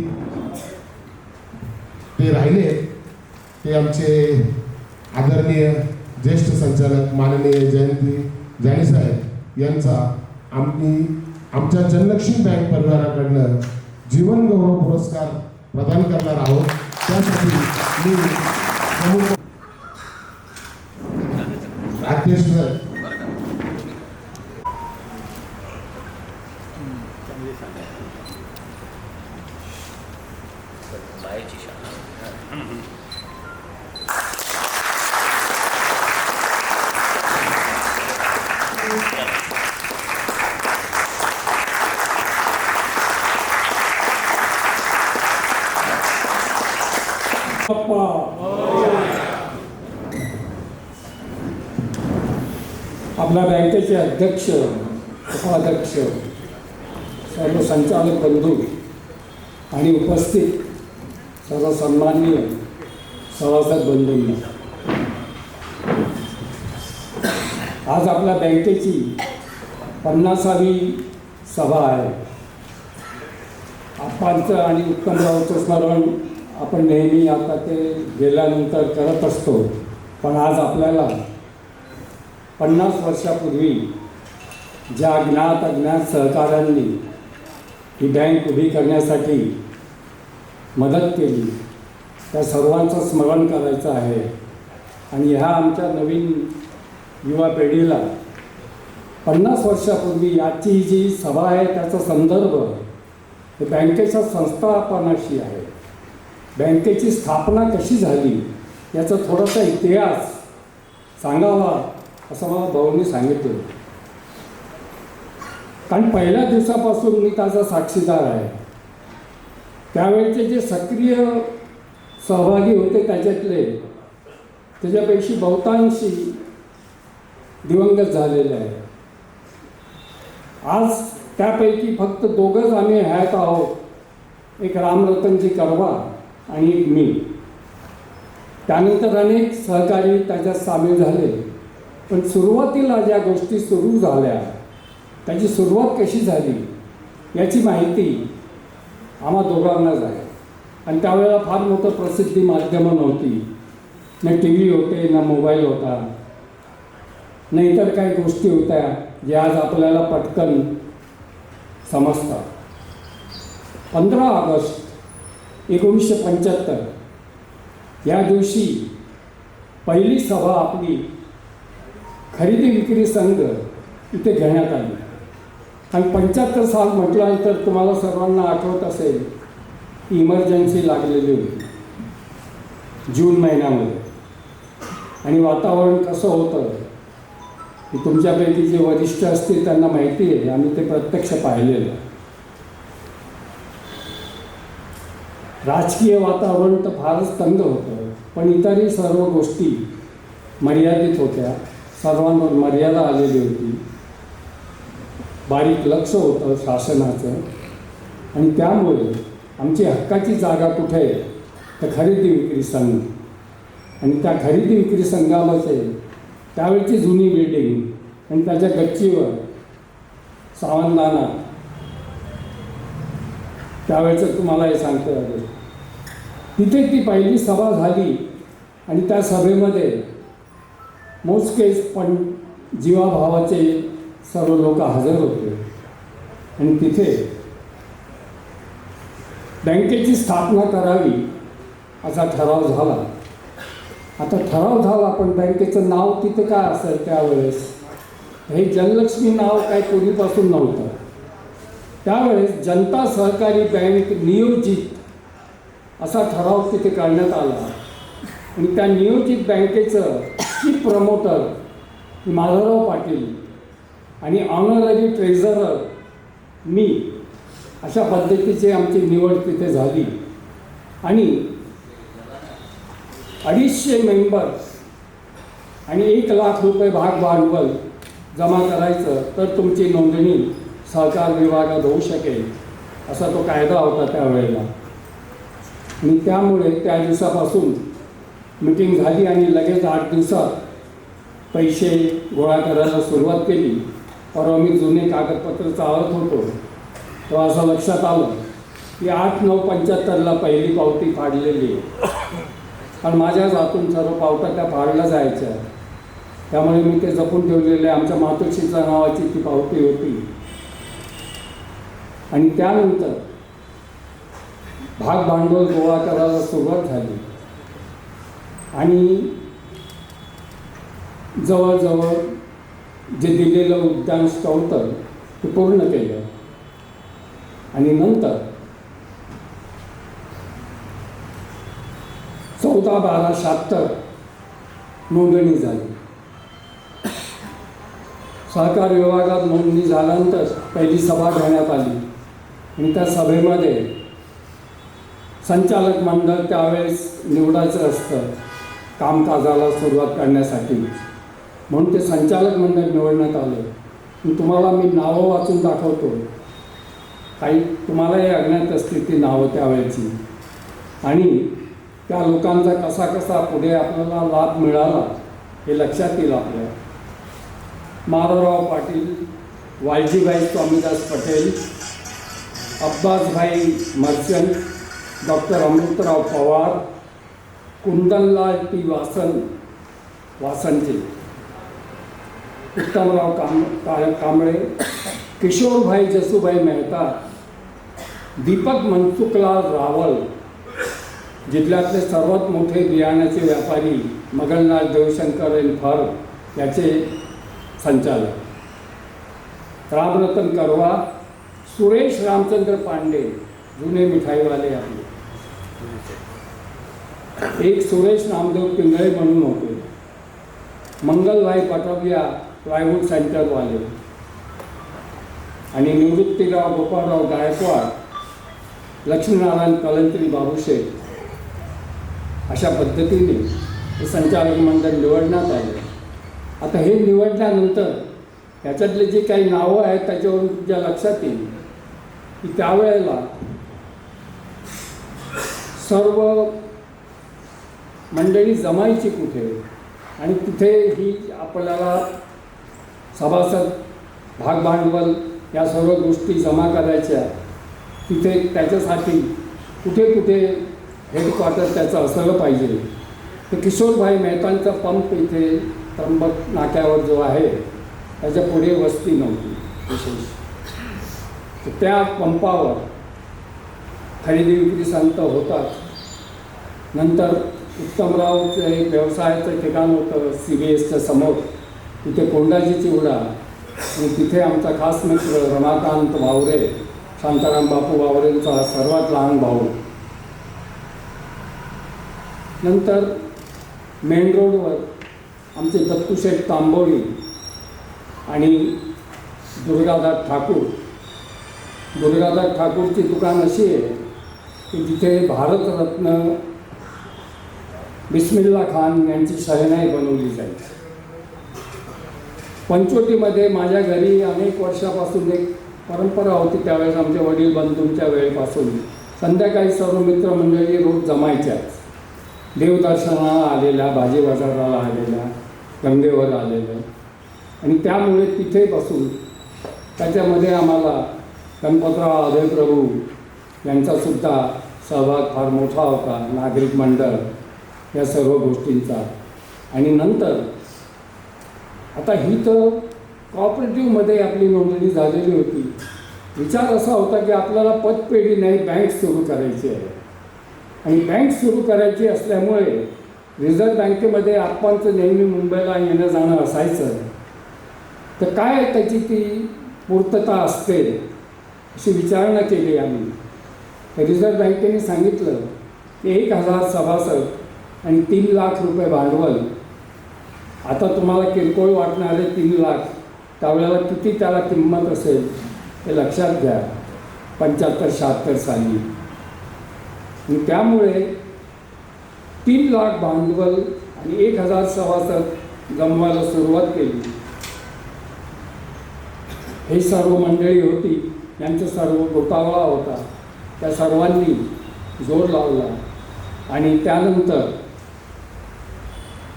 ते राहिले. ते आमचे आदरणीय ज्येष्ठ संचालक माननीय जयंती जानी साहेब यांचा आमच्या जनलक्ष्मी बँक परिवाराकडनं जीवन गौरव पुरस्कार प्रदान करणार आहोत. त्यासाठी मी अध्यक्ष आपल्या बँकेचे अध्यक्ष, उपाध्यक्ष, सर्व संचालक बंधू आणि उपस्थित सर्व सन्माननीय सभासद बंधूंना, आज आपल्या बँकेची 50वी सभा आहे. आप्पांचं आणि उत्तमरावचं स्मरण आपण नेहमी आता ते गेल्यानंतर करत असतो, पण आज आपल्याला 50 वर्षापूर्वी ज्या ज्ञात अज्ञात सहकाऱ्यांनी ही बँक उभी करण्यासाठी मदत केली त्या सर्वांचं स्मरण करायचं आहे. आणि ह्या आमच्या नवीन युवा पिढीला 50 वर्षापूर्वी आजची जी सभा आहे त्याचा संदर्भ हे बँकेच्या संस्थापनाशी आहे. बँकेची स्थापना कशी झाली याचा थोडासा इतिहास सांगावा असं मला भाऊंनी सांगितलं. कारण पहिल्या दिवसापासून मी त्याचा साक्षीदार आहे. त्यावेळेचे जे सक्रिय सहभागी होते त्याच्यापैकी बहुतांशी दिवंगत झालेले आहे. आज त्यापैकी फक्त दोघंच आम्ही हयात आहोत, एक रामरतनजी करवा आणि एक मी. त्यानंतर अनेक सहकारी त्याच्यात सामील झाले. पण सुरुवातीला ज्या गोष्टी सुरू झाल्या त्याची सुरुवात कशी झाली याची माहिती आम्हा दोघांनाच आहे. आणि त्यावेळेला फार मोठं प्रसिद्धी माध्यमं नव्हती, ना टी व्ही होते, ना मोबाईल होता, न इतर काही गोष्टी होत्या ज्या आज आपल्याला पटकन समजतात. 15 ऑगस्ट 1975 या दिवशी पहिली सभा आपली खरेदी विक्री संघ इथे घेण्यात आली. आणि 75 साल म्हटल्यानंतर तुम्हाला सर्वांना आठवत असेल की इमर्जन्सी लागलेली होती जून महिन्यामध्ये. आणि वातावरण कसं होतं की तुमच्यापैकी जे वरिष्ठ असतील त्यांना माहिती आहे, आम्ही ते प्रत्यक्ष पाहिलेलं. राजकीय वातावरण तर फारच तंग होतं, पण इतरही सर्व गोष्टी मर्यादित होत्या. सर्वांवर मर्यादा आलेली होती. बारीक लक्ष होतं शासनाचं. आणि त्यामुळे आमची हक्काची जागा कुठे आहे तर खरेदी विक्री संघ. आणि त्या खरेदी विक्री संघामध्ये त्यावेळची जुनी बिल्डिंग आणि त्याच्या गच्चीवर सावंतनाना, त्यावेळेचं तुम्हाला हे सांगतो आहे. तिथे ती पहिली सभा झाली आणि त्या सभेमध्ये मोजकेच पण जीवाभावाचे सर्व लोक हजर होते. आणि तिथे बँकेची स्थापना करावी असा ठराव झाला. आता ठराव झाला, पण बँकेचं नाव तिथे काय असेल त्यावेळेस, हे जनलक्ष्मी नाव काही पूर्वीपासून नव्हतं. त्यावेळेस जनता सहकारी बँक नियोजित असा ठराव तिथे करण्यात आला. आणि त्या नियोजित बँकेचं चीफ प्रमोटर माधवराव पाटील आणि ऑनररी ट्रेझरर मी, अशा पद्धतीची आमची निवड तिथे झाली. आणि 250 मेंबर्स आणि 1 लाख रुपये भाग भांडवल जमा करायचं तर तुमची नोंदणी सहकार विभागात होऊ शकेल, असा तो कायदा होता त्यावेळेला. आणि त्यामुळे त्या दिवसापासून मीटिंग झाली आणि लगेच 8 दिवसात पैसे गोळा करायला सुरुवात केली. परवा मी जुने कागदपत्र चालत होतो तेव्हा असं लक्षात आलं की 8/9/75ला पहिली पावती फाडलेली आहे. कारण माझ्याच हातून सर्व पावत्या त्या फाडल्या जायच्या, त्यामुळे मी ते जपून ठेवलेले. आमच्या मातोश्रीच्या नावाची ती पावती होती. आणि त्यानंतर भाग भांडवल गोळा करायला सुरुवात झाली. आणि जवळजवळ जे दिलेलं उद्यान होतं ते पूर्ण केलं. आणि नंतर 14/12/76 नोंदणी झाली. सहकार विभागात नोंदणी झाल्यानंतर पहिली सभा घेण्यात आली. आणि त्या सभेमध्ये संचालक मंडळ त्यावेळेस निवडायचं असतं कामकाजाला सुरुवात करण्यासाठी, म्हणून ते संचालक मंडळ निवडण्यात आलं. तुम्हाला मी नावं वाचून दाखवतो. काही तुम्हालाही अज्ञात असतील ती नावं त्यावेळेची. आणि त्या लोकांचा कसा कसा पुढे आपल्याला लाभ मिळाला हे लक्षात येईल आपल्या. माधवराव पाटील, वालजीभाई स्वामीदास पटेल, अब्बासभाई मर्चंट, डॉक्टर अमृतराव पवार, कुंदनलाल टी वासनचे, उत्तमराव कांबळे, किशोरभाई जसूभाई मेहता, दीपक मनसुखलाल रावल, जिल्ह्यातले सर्वात मोठे बियाण्याचे व्यापारी मगनलाल देवशंकर एन फर याचे संचालक, रामरतन करवा, सुरेश रामचंद्र पांडे, जुने मिठाईवाले आपले, एक सुरेश नामदेव पिंगळे म्हणून होते, मंगलभाई पटोबिया प्लायवूड सेंटरवाले, आणि निवृत्तीराव गोपाळराव गायकवाड, लक्ष्मीनारायण कलंत्री बाबूशेठ. अशा पद्धतीने हे संचालक मंडळ निवडण्यात आले. आता हे निवडल्यानंतर त्याच्यातले जे काही नावं आहेत त्याच्यावरून तुमच्या लक्षात येईल की त्यावेळेला सर्व मंडळी जमायची कुठे, आणि तिथे ही आपल्याला सभासद भाग भांडवल या सर्व गोष्टी जमा करायच्या. तिथे त्याच्यासाठी कुठे कुठे हेडक्वार्टर त्याचं असलं पाहिजे. तर किशोरभाई मेहतांचा पंप इथे त्र्यंबक नाक्यावर जो आहे त्याच्या पुढे वस्ती नव्हती विशेष. तर त्या पंपावर खरेदी विक्री संत होतात. नंतर उत्तमरावचं एक व्यवसायाचं ठिकाण होतं CBSच्या समोर, तिथे कोंडाजी चिवडा आणि तिथे आमचा खास मित्र रमाकांत वावरे, शांताराम बापू वावरेंचा सर्वात लहान भाऊ. नंतर मेन रोडवर आमचे दत्तूशेठ तांबोळी आणि दुर्गादास ठाकूर. दुर्गादास ठाकूरची दुकान अशी आहे की जिथे भारतरत्न बिस्मिल्ला खान यांची शहनाई बनवली जायची. पंचवटीमध्ये माझ्या घरी अनेक वर्षापासून एक परंपरा होती. त्यावेळेस आमच्या वडील बंधूंच्या वेळेपासून संध्याकाळी सर्व मित्रमंडळी रोज जमायच्याच. देवदर्शनाला आलेल्या, भाजी बाजाराला आलेल्या, गंगेवर आलेल्या, आणि त्यामुळे तिथे बसून त्याच्यामध्ये आम्हाला गणपतराव अभयप्रभू यांचासुद्धा सहभाग फार मोठा होता, नागरिक मंडळ या सर्व गोष्टींचा. आणि नंतर आता ही तर कॉपरेटिव्हमध्ये आपली नोंदणी झालेली होती. विचार असा होता की आपल्याला पतपेढी नाही, बँक सुरू करायची आहे. आणि बँक सुरू करायची असल्यामुळे रिझर्व्ह बँकेमध्ये आप्पांचं नेहमी मुंबईला येणं जाणं असायचं. तर काय त्याची ती पूर्तता असते अशी विचारणा केली आम्ही. तर रिझर्व्ह बँकेने सांगितलं की 1000 सभासद आणि 3 लाख रुपये भांडवल. आता तुम्हाला किरकोळ वाटणारे 3 लाख, त्यावेळेला किती त्याला किंमत असेल हे लक्षात घ्या 75-76 साली. आणि त्यामुळे 3 लाख भांडवल आणि 1000 सभासद जमवायला सुरुवात केली. हे सर्व मंडळी होती, यांचा सर्व गोतावळा होता, त्या सर्वांनी जोर लावला. आणि त्यानंतर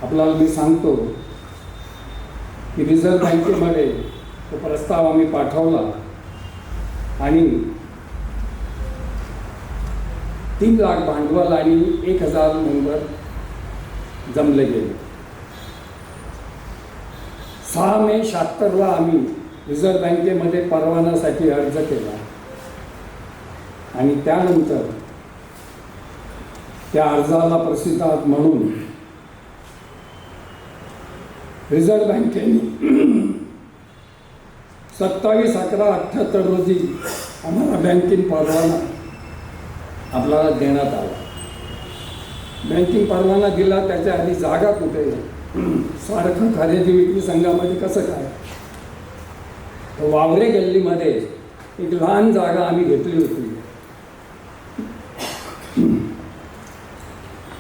आपल्याला मी सांगतो की रिझर्व्ह बँकेमध्ये तो प्रस्ताव आम्ही पाठवला आणि 3 लाख भांडवल आणि 1000 मेंबर जमले गेले. 6 मे 76ला आम्ही रिझर्व्ह बँकेमध्ये परवान्यासाठी अर्ज केला. आणि त्यानंतर त्या अर्जाला प्रसिद्धार्थ म्हणून रिझर्व्ह बँकेने 27/11/78 रोजी आम्हाला बँकिंग परवाना आपल्याला देण्यात आला. बँकिंग परवाना दिला, त्याच्या आधी जागा कुठे, सारखं खरेदी विक्री संघामध्ये कसं काय. वावरे गल्लीमध्ये एक लहान जागा आम्ही घेतली होती,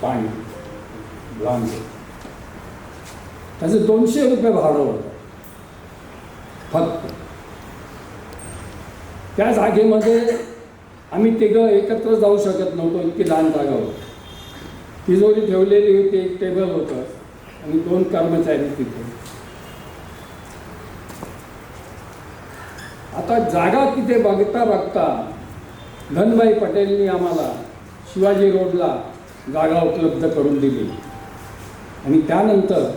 पाणी लहान, त्याचं 200 रुपये भाडं होतं फक्त. त्या जागेमध्ये आम्ही तिघं एकत्र जाऊ शकत नव्हतो, इतकी लहान जागा होती. तिजोरी ठेवलेली होती, एक टेबल होतं आणि 2 कर्मचारी तिथे. आता जागा तिथे बघता बघता धनभाई पटेलनी आम्हाला शिवाजी रोडला जागा उपलब्ध करून दिली. आणि त्यानंतर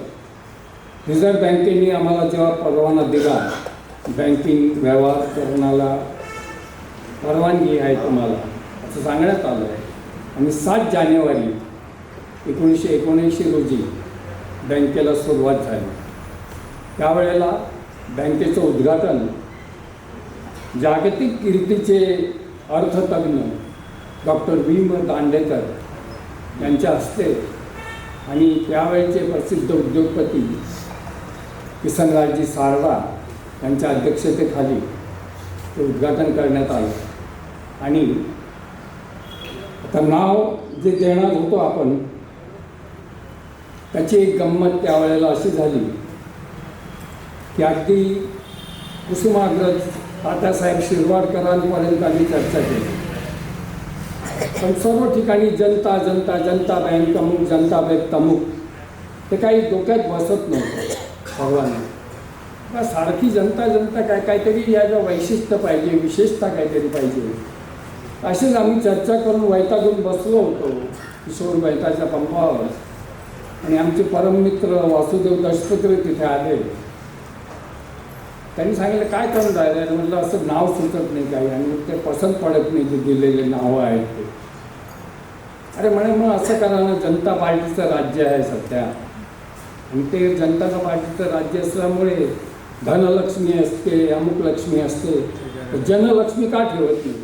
रिझर्व्ह बँकेने आम्हाला जेव्हा परवाना दिला, बँकिंग व्यवहार करण्याला परवानगी आहे तुम्हाला असं सांगण्यात आलं आहे. आणि 7 जानेवारी 1979 रोजी बँकेला सुरुवात झाली. त्यावेळेला बँकेचं उद्घाटन जागतिक कीर्तीचे अर्थतज्ञ डॉक्टर V.म. दांडेकर यांच्या हस्ते आणि त्यावेळेचे प्रसिद्ध उद्योगपती किसनरावजी सारडा यांच्या अध्यक्षतेखाली ते उद्घाटन करण्यात आलं. आणि आता नाव जे देणार होतो आपण, त्याची एक गंमत त्यावेळेला अशी झाली की अगदी कुसुमाग्रज तात्यासाहेब शिरवाडकरांपर्यंत आम्ही चर्चा केली. पण सर्व ठिकाणी जनता जनता जनता बँक अमुक, जनता बँक तमुक, ते काही डोक्यात बसत नव्हतं सर्वांना. सारखी जनता जनता काहीतरी याचं वैशिष्ट्य पाहिजे, विशेषता काहीतरी पाहिजे. असेच आम्ही चर्चा करून वैतागून बसलो होतो किशोर वैताच्या पंपावर. आणि आमचे परममित्र वासुदेव दशपत्र तिथे आले. त्यांनी सांगितलं काय करून राहिलं. म्हटलं असं नाव सुचत नाही काही, आणि ते पसंत पडत नाही जे दिलेले नावं आहेत ते. अरे म्हणे मग असं करा ना, जनता पार्टीचं राज्य आहे सध्या, आणि ते जनता पार्टीचं राज्य असल्यामुळे धनलक्ष्मी असते, अमुक लक्ष्मी असते, तर जनलक्ष्मी का ठेवत नाही?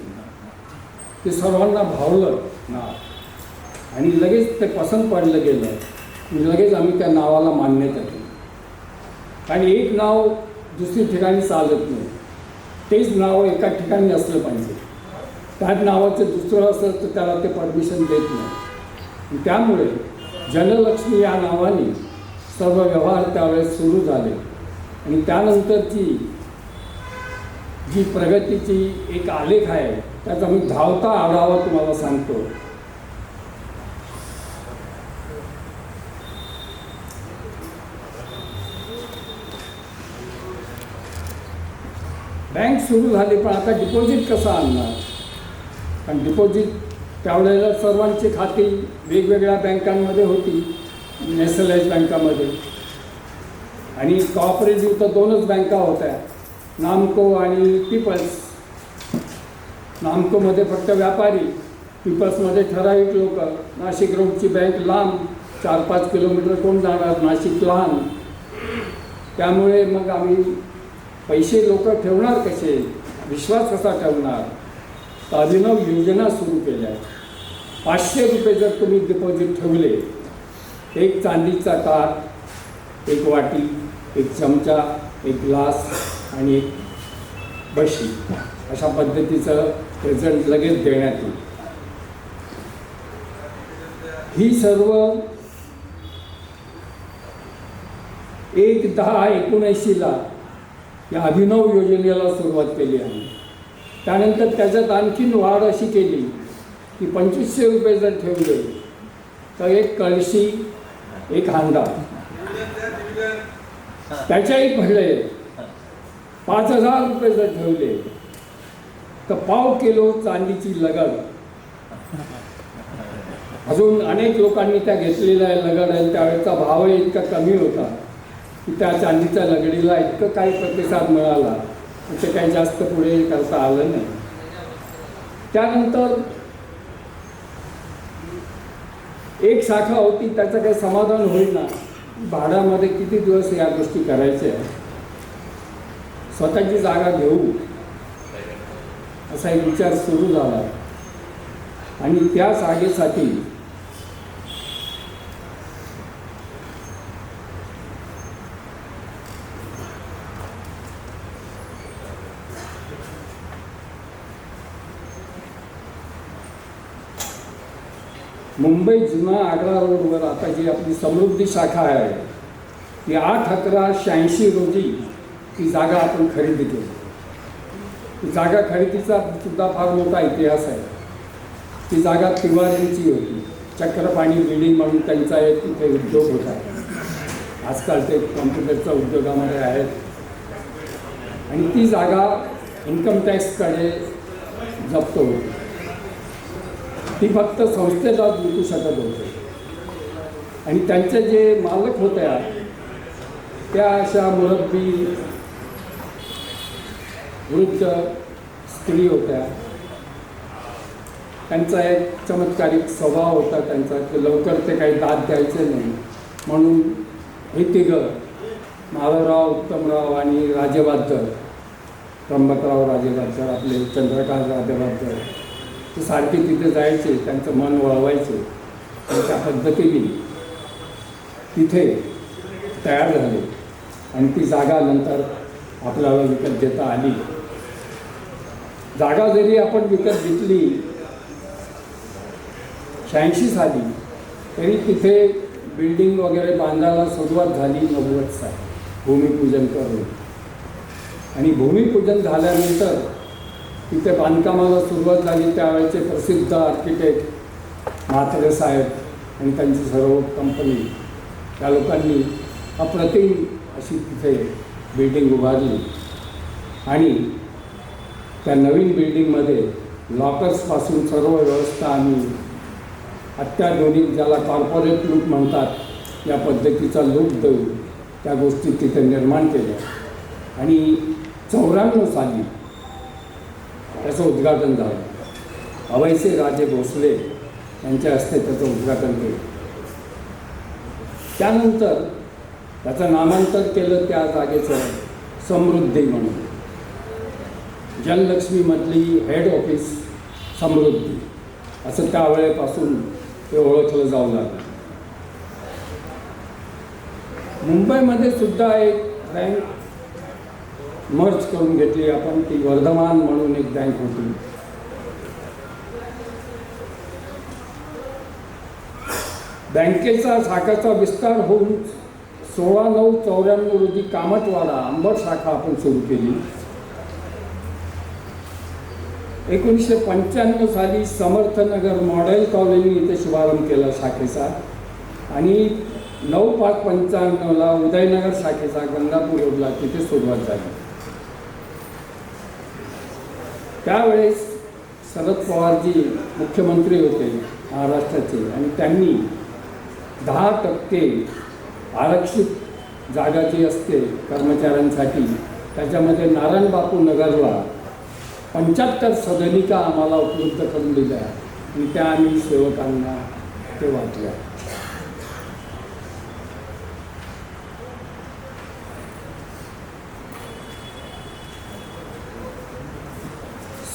ते सर्वांना भावलं नाव आणि लगेच ते पसंत पडलं गेलं आणि लगेच आम्ही त्या नावाला मान्यता केली. आणि एक नाव दुसरी ठिकाणी चालत नाही, तेच नाव एका ठिकाणी असलं पाहिजे. त्याच नावाचं दुसरं असलं तर त्याला ते परमिशन देत नाही. त्यामुळे जनलक्ष्मी या नावाने सर्व व्यवहार त्यावेळेस सुरू झाले. आणि त्यानंतरची जी प्रगतीची एक आलेख आहे त्याचा मी धावता आढावा तुम्हाला सांगतो. बँक सुरू झाली, पण आता डिपॉझिट कसं आणणार? कारण डिपॉझिट त्यावेळेला सर्वांची खाती वेगवेगळ्या बँकांमध्ये होती, नॅशनलाइज बँकामध्ये. आणि कॉपरेटिव्ह तर 2च बँका होत्या, नामको आणि पीपल्स. नामकोमध्ये फक्त व्यापारी, पीपल्समध्ये ठराविक लोक. नाशिक रोडची बँक लांब, 4-5 किलोमीटर कोण जाणार, नाशिक लहान. त्यामुळे मग आम्ही पैसे लोक ठेवणार कसे, विश्वास कसा ठेवणार, तर अभिनव योजना सुरू केल्या. 500 रुपये जर तुम्ही डिपॉझिट ठेवले, एक चांदीचा ताट, एक वाटी, एक चमचा, एक ग्लास आणि एक बशी, अशा पद्धतीचं प्रेझेंट लगेच देण्यात येईल. ही सर्व 1/10/79 या अभिनव योजनेला सुरुवात केली आहे. त्यानंतर त्याच्यात आणखीन वाढ अशी केली की 2500 रुपये जर ठेवले तर एक कळशी, एक हांडा, त्याच्याही भरले. 5000 रुपये जर ठेवले तर 1/2 किलो चांदीची लगड. अजून अनेक लोकांनी त्या घेतलेल्या लगड आहे, त्यावेळेचा भावही इतका कमी होता की त्या चांदीच्या लगडीला इतकं काही प्रतिसाद मिळाला, ते काही जास्त पुढे करता आलं नाही. त्यानंतर एक शाखा होती, त्याचं काही समाधान होईना. भाड्यामध्ये किती दिवस या गोष्टी करायच्या, स्वतःची जागा घेऊ असा एक विचार सुरू झाला. आणि त्या जागेसाठी मुंबई जुना आग्रा रोडवर आता जी आपली समृद्धी शाखा आहे, ती 8/11/86 रोजी ती जागा आपण खरेदी केली. ती जागा खरेदीचा सुद्धा फार मोठा इतिहास आहे. ती जागा तिवारींची होती. चक्रपाणी बिल्डिंग म्हणून त्यांचा एक तिथे उद्योग होता. आजकाल ते कॉम्प्युटरच्या उद्योगामध्ये आहेत. आणि ती जागा इन्कम टॅक्सकडे जप्त होती. ती फक्त संस्थेला विकू शकत होते. आणि त्यांचे जे मालक होत्या त्या अशा मुरब्बी वृद्ध स्त्री होत्या. त्यांचा एक चमत्कारिक स्वभाव होता त्यांचा, की लवकर ते काही दाद द्यायचे नाही. म्हणून हे तिघं, माधवराव, उत्तमराव आणि राजेवादकर, त्र्यंबकराव राजेवादकर, आपले चंद्रकांत राजेवादकर, ते सारखे तिथे जायचे, त्यांचं मन वळवायचे. आणि त्या पद्धतीने तिथे तयार झाले. आणि ती जागा नंतर आपल्याला विकत देता आली. जागा जरी आपण विकत घेतली 86 साली, तरी तिथे बिल्डिंग वगैरे बांधायला सुरुवात झाली 90 साली भूमिपूजन करून. आणि भूमिपूजन झाल्यानंतर तिथे बांधकामाला सुरुवात झाली. त्यावेळेचे प्रसिद्ध आर्किटेक्ट म्हात्रे साहेब आणि त्यांची सर्व कंपनी, त्या लोकांनी अप्रतिम अशी तिथे बिल्डिंग उभारली. आणि त्या नवीन बिल्डिंगमध्ये लॉकर्सपासून सर्व व्यवस्था आम्ही अत्याधुनिक, ज्याला कॉर्पोरेट लूक म्हणतात, या पद्धतीचा लूक देऊ त्या गोष्टी तिथे निर्माण केल्या. आणि 94 साली त्याचं उद्घाटन झालं. अवैसे राजे भोसले यांच्या हस्ते त्याचं उद्घाटन केलं. त्यानंतर त्याचं नामांतर केलं त्या जागेचं समृद्धी म्हणून. जनलक्ष्मीमधली हेड ऑफिस समृद्धी असं त्यावेळेपासून ते ओळखलं जाऊ लागलं. मुंबईमध्ये सुद्धा एक बँक मर्ज करून घेतली आपण, ती वर्धमान म्हणून एक बँक होती. बँकेचा शाखेचा विस्तार होऊन 16/9/94 रोजी कामतवाडा अंबड शाखा आपण सुरू केली. 1995 साली समर्थनगर मॉडेल कॉलनी इथे शुभारंभ केला शाखेचा आणि 9/5/95ला उदयनगर शाखेचा गंगापूर रोडला तिथे सुरुवात झाली. त्यावेळेस शरद पवारजी मुख्यमंत्री होते महाराष्ट्राचे आणि त्यांनी 10% आरक्षित जागा जी असते कर्मचाऱ्यांसाठी त्याच्यामध्ये नारायण बापू नगरला 75 सदनिका आम्हाला उपलब्ध करून दिल्या आणि त्या आम्ही सेवकांना ते वाटल्या.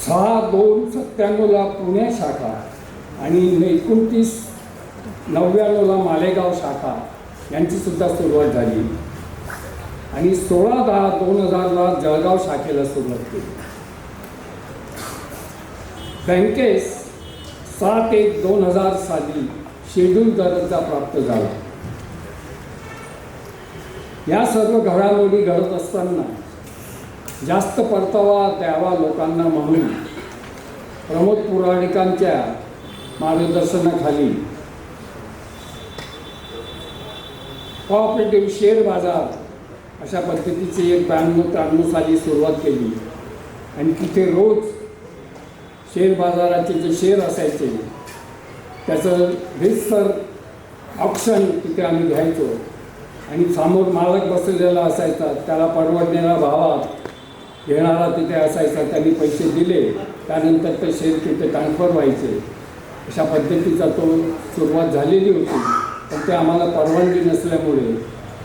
सहा 2/97ला पुणे शाखा आणि 29/99ला मालेगाव शाखा यांची सुद्धा सुरुवात झाली आणि 16/10/2000ला जळगाव शाखेला सुरुवात केली. बँकेस 7/1/2000 साली शेड्यूल दर्जा प्राप्त झाला. या सर्व घडामोडी घडत असताना जास्त परतावा द्यावा लोकांना म्हणून प्रमोद पुराणिकांच्या मार्गदर्शनाखाली कोऑपरेटिव्ह शेअर बाजार अशा पद्धतीची एक 92-93 साली सुरुवात केली आणि तिथे रोज शेअर बाजाराचे जे शेअर असायचे त्याचं रितसर ऑप्शन तिथे आम्ही घ्यायचो आणि समोर मालक बसलेला असायचा, त्याला परवडणाऱ्या भावात घेणारा तिथे असायचा, त्यांनी पैसे दिले त्यानंतर ते शेअर तिथे ट्रान्सफर व्हायचे. अशा पद्धतीचा तो सुरुवात झालेली होती, पण ते आम्हाला परवानगी नसल्यामुळे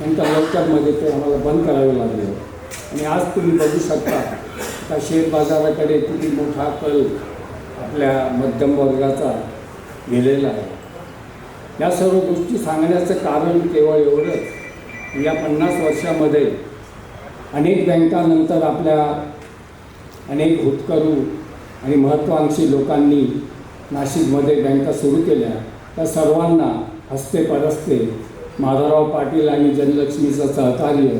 नंतर लवकरमध्ये ते आम्हाला बंद करावे लागले. आणि आज तुम्ही बघू शकता त्या शेअर बाजाराकडे किती मोठा कल आपल्या मध्यम वर्गाचा गेलेला आहे. या सर्व गोष्टी सांगण्याचं कारण केवळ एवढंच, या 50 वर्षामध्ये अनेक बँकानंतर आपल्या अनेक होतकरू आणि महत्त्वाकांक्षी लोकांनी नाशिकमध्ये बँका सुरू केल्या. त्या सर्वांना हस्ते परस्ते माधवराव पाटील आणि जनलक्ष्मीचं सहकार्य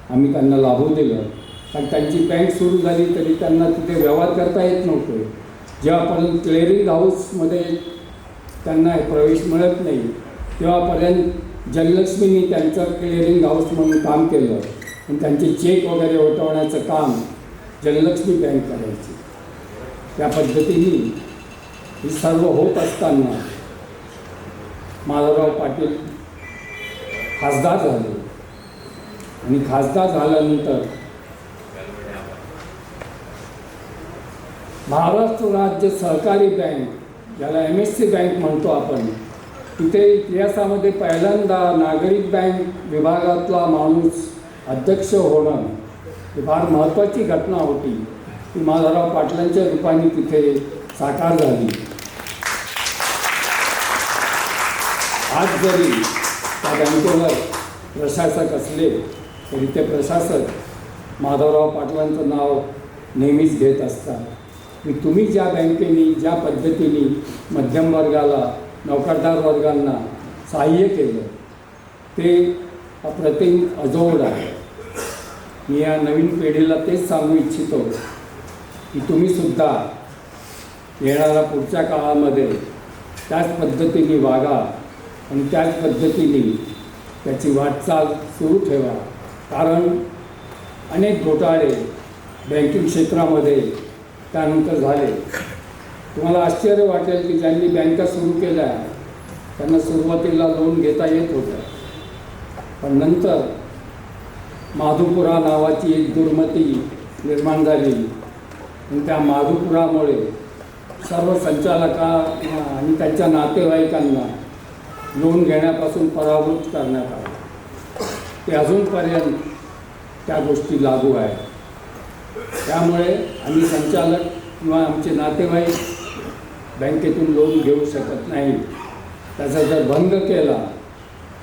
आम्ही त्यांना लाभू दिलं. कारण त्यांची बँक सुरू झाली तरी त्यांना तिथे व्यवहार करता येत नव्हते. जेव्हापर्यंत क्लिअरिंग हाऊसमध्ये त्यांना प्रवेश मिळत नाही तेव्हापर्यंत जनलक्ष्मीनी त्यांचं क्लिअरिंग हाऊस म्हणून काम केलं आणि त्यांचे चेक वगैरे वटवण्याचं काम जनलक्ष्मी बँक करायची. त्या पद्धतीने ही सर्व होत असताना माधवराव पाटील खासदार झाले आणि खासदार झाल्यानंतर महाराष्ट्र राज्य सहकारी बँक, ज्याला MSC बँक म्हणतो आपण, तिथे इतिहासामध्ये पहिल्यांदा नागरिक बँक विभागातला माणूस अध्यक्ष होणं ही फार महत्त्वाची घटना होती. ती माधवराव पाटलांच्या रूपाने तिथे साकार झाली. आज जरी त्या बँकेवर प्रशासक असले तरी ते प्रशासक माधवराव पाटलांचं नाव नेहमीच घेत असतात. की तुम्ही ज्या बँकेने ज्या पद्धतीने मध्यम वर्गाला, नोकरदार वर्गांना सहाय्य केलं ते अप्रतिम अजोड आहे. मी या नवीन पिढीला तेच सांगू इच्छितो की तुम्हीसुद्धा येणाऱ्या पुढच्या काळामध्ये त्याच पद्धतीने वागा आणि त्याच पद्धतीने त्याची वाटचाल सुरू ठेवा. कारण अनेक घोटाळे बँकिंग क्षेत्रामध्ये त्यानंतर झाले. तुम्हाला आश्चर्य वाटेल की ज्यांनी बँका सुरू केल्या त्यांना सुरुवातीला लोन घेता येत होतं, पण नंतर माधुपुरा नावाची एक दुर्मती निर्माण झाली आणि त्या माधुपुरामुळे सर्व संचालकांना आणि त्यांच्या नातेवाईकांना लोन घेण्यापासून परावृत्त करण्यात आलं. ते अजूनपर्यंत त्या गोष्टी लागू आहेत. त्यामुळे आम्ही संचालक किंवा आमचे नातेवाईक बँकेतून लोन घेऊ शकत नाही. त्याचा जर भंग केला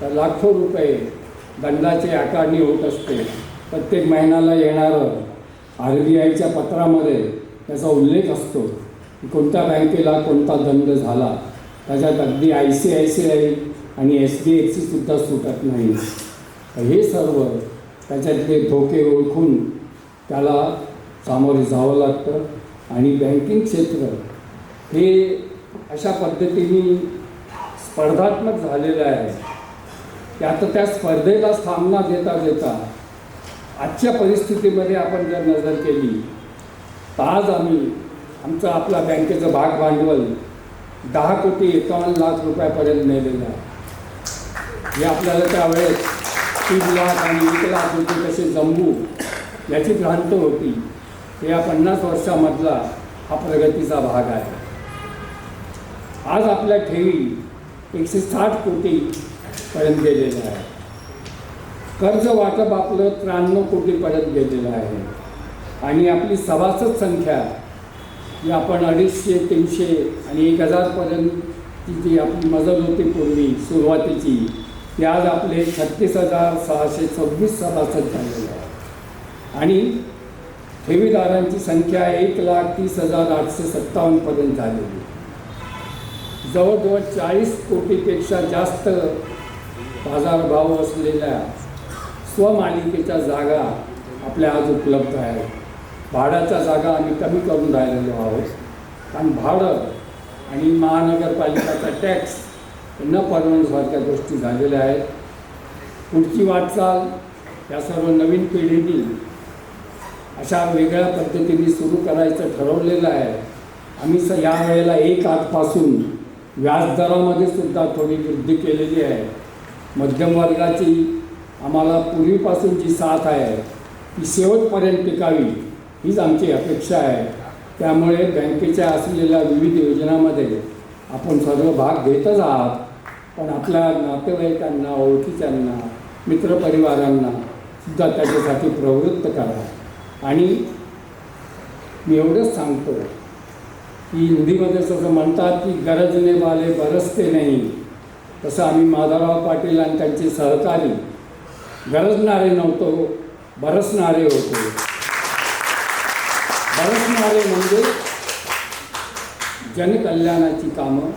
तर लाखो रुपये दंडाची आकारणी होत असते. प्रत्येक महिन्याला येणारं RBIच्या पत्रामध्ये त्याचा उल्लेख असतो की कोणत्या बँकेला कोणता दंड झाला. त्याच्यात अगदी ICICI आणि SBIसुद्धा सुटत नाही. हे सर्व त्याच्यातले धोके ओळखून त्याला सामोरे जावं लागतं. आणि बँकिंग क्षेत्र हे अशा पद्धतीने स्पर्धात्मक झालेलं आहे की आता त्या स्पर्धेला सामना देता देता आजच्या परिस्थितीमध्ये आपण जर नजर केली तर आज आम्ही आपला बँकेचं भाग भांडवल 10,51,00,000 रुपयापर्यंत नेलेलं आहे. हे आपल्याला त्यावेळेस 3 लाख आणि 1 लाख रुपये कसे जमवू याची भ्रांत होती. या 50 वर्षामधला हा प्रगतीचा भाग आहे. आज आपल्या ठेवी 160 कोटीपर्यंत गेलेलं आहे. कर्ज वाटप आपलं 93 कोटीपर्यंत गेलेलं आहे. आणि आपली सभासद संख्या जी आपण 250, 300 आणि 1000पर्यंतची जी आपली मजल होती पूर्वी सुरुवातीची, ती आज आपले 36,626 सभासद झालेले आहे. आणि ठेवीदारांची संख्या 1,30,857पर्यंत झालेली. जवळजवळ 40 कोटीपेक्षा जास्त बाजारभाव असलेल्या स्वमालिकेच्या जागा आपल्या आज उपलब्ध आहेत. भाड्याच्या जागा आम्ही कमी करून राहिलेलो आहोत. कारण भाडं आणि महानगरपालिकाचा टॅक्स न परवडण्यासारख्या गोष्टी झालेल्या आहेत. पुढची वाटचाल या सर्व नवीन पिढीने अशा वेगळ्या पद्धतीने सुरू करायचं ठरवलेलं आहे. आम्ही या वेळेला 1 आठपासून व्याजदरामध्ये सुद्धा थोडी वृद्धी केलेली आहे. मध्यम वर्गाची आम्हाला पूर्वीपासून जी साथ आहे ती शेवटपर्यंत टिकावी हीच आमची अपेक्षा आहे. त्यामुळे बँकेच्या असलेल्या विविध योजनांमध्ये आपण सर्व भाग घेतच आहात. पण आपल्या नातेवाईकांना, ओळखीच्यांना, मित्रपरिवारांना सुद्धा त्याच्यासाठी प्रवृत्त करा. आणि मी एवढंच सांगतो की हिंदीमध्ये जसं म्हणतात की गरजने वाले बरसते नाही, तसं आम्ही माधवराव पाटील आणि त्यांचे सहकारी गरजणारे नव्हतो, बरसणारे होतो. बरसणारे म्हणजे जनकल्याणाची कामं,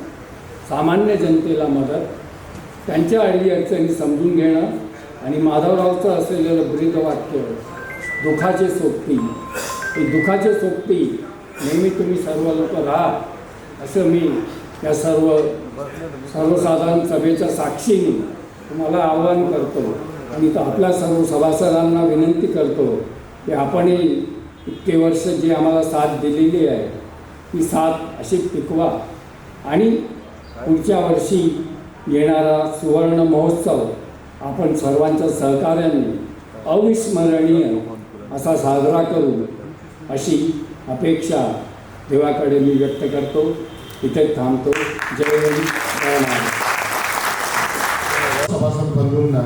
सामान्य जनतेला मदत, त्यांच्या अडीअडचणी समजून घेणं. आणि माधवरावचं असलेलं ब्रीदवाक्य दुःखाचे सोबती, हे दुःखाचे सोबती नेहमी तुम्ही सर्व लोक राहा असं मी या सर्वसाधारण सभेच्या साक्षीने तुम्हाला आवाहन करतो. आणि तर आपल्या सर्व सभासदांना विनंती करतो की आपणही इतके वर्ष जी आम्हाला साथ दिलेली आहे ती साथ अशी टिकवा. आणि पुढच्या वर्षी येणारा सुवर्ण महोत्सव आपण सर्वांच्या सहकार्याने अविस्मरणीय असा साजरा करू अशी अपेक्षा देवाकडे मी व्यक्त करतो. इथे थांबतो. जय हिंद, जय महाराष्ट्र. सभासद बंधूंना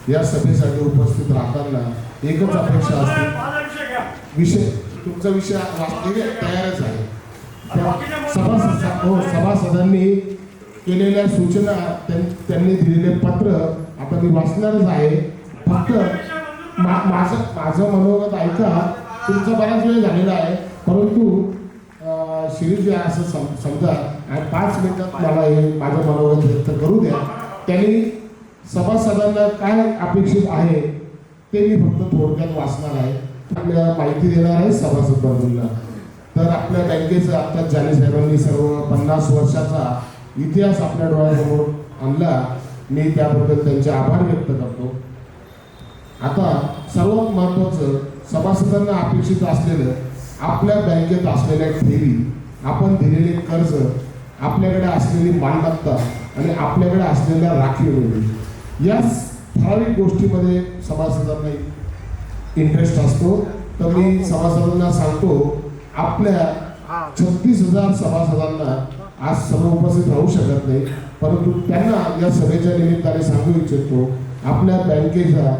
या सभेसाठी उपस्थित राहताना एकच अपेक्षा असते, विषय तुमचा विषय तयारच आहे. सभासदांनी केलेल्या सूचना, त्यांनी दिलेले पत्र आता मी वाचणारच आहे. फक्त माझं मनोगत ऐका. तुमचा बराच वेळ झालेला आहे, परंतु शिरीष असं समजा आणि 5 मिनिटात मला हे माझं मनोगत व्यक्त करू द्या. त्यांनी सभासदांना काय अपेक्षित आहे ते मी फक्त थोडक्यात वाचणार आहे. आपल्याला माहिती देणार आहे सभासद बंधूंना. तर आपल्या बँकेचा आता जाने साहेबांनी सर्व 50 वर्षाचा इतिहास आपल्या डोळ्यासमोर आणला. मी त्याबद्दल त्यांचे आभार व्यक्त करतो. आता सर्वात महत्त्वाचं सभासदांना अपेक्षित असलेलं आपल्या बँकेत असलेल्या ठेवी, आपण दिलेले कर्ज, आपल्याकडे असलेली मालमत्ता आणि आपल्याकडे असलेल्या राखीव रक्कम, या ठराविक गोष्टीमध्ये सभासदांना इंटरेस्ट असतो. तर मी सभासदांना सांगतो, आपल्या 36,000 सभासदांना आज सर्व उपस्थित राहू शकत नाही, परंतु त्यांना या सभेच्या निमित्ताने सांगू इच्छितो, आपल्या बँकेचा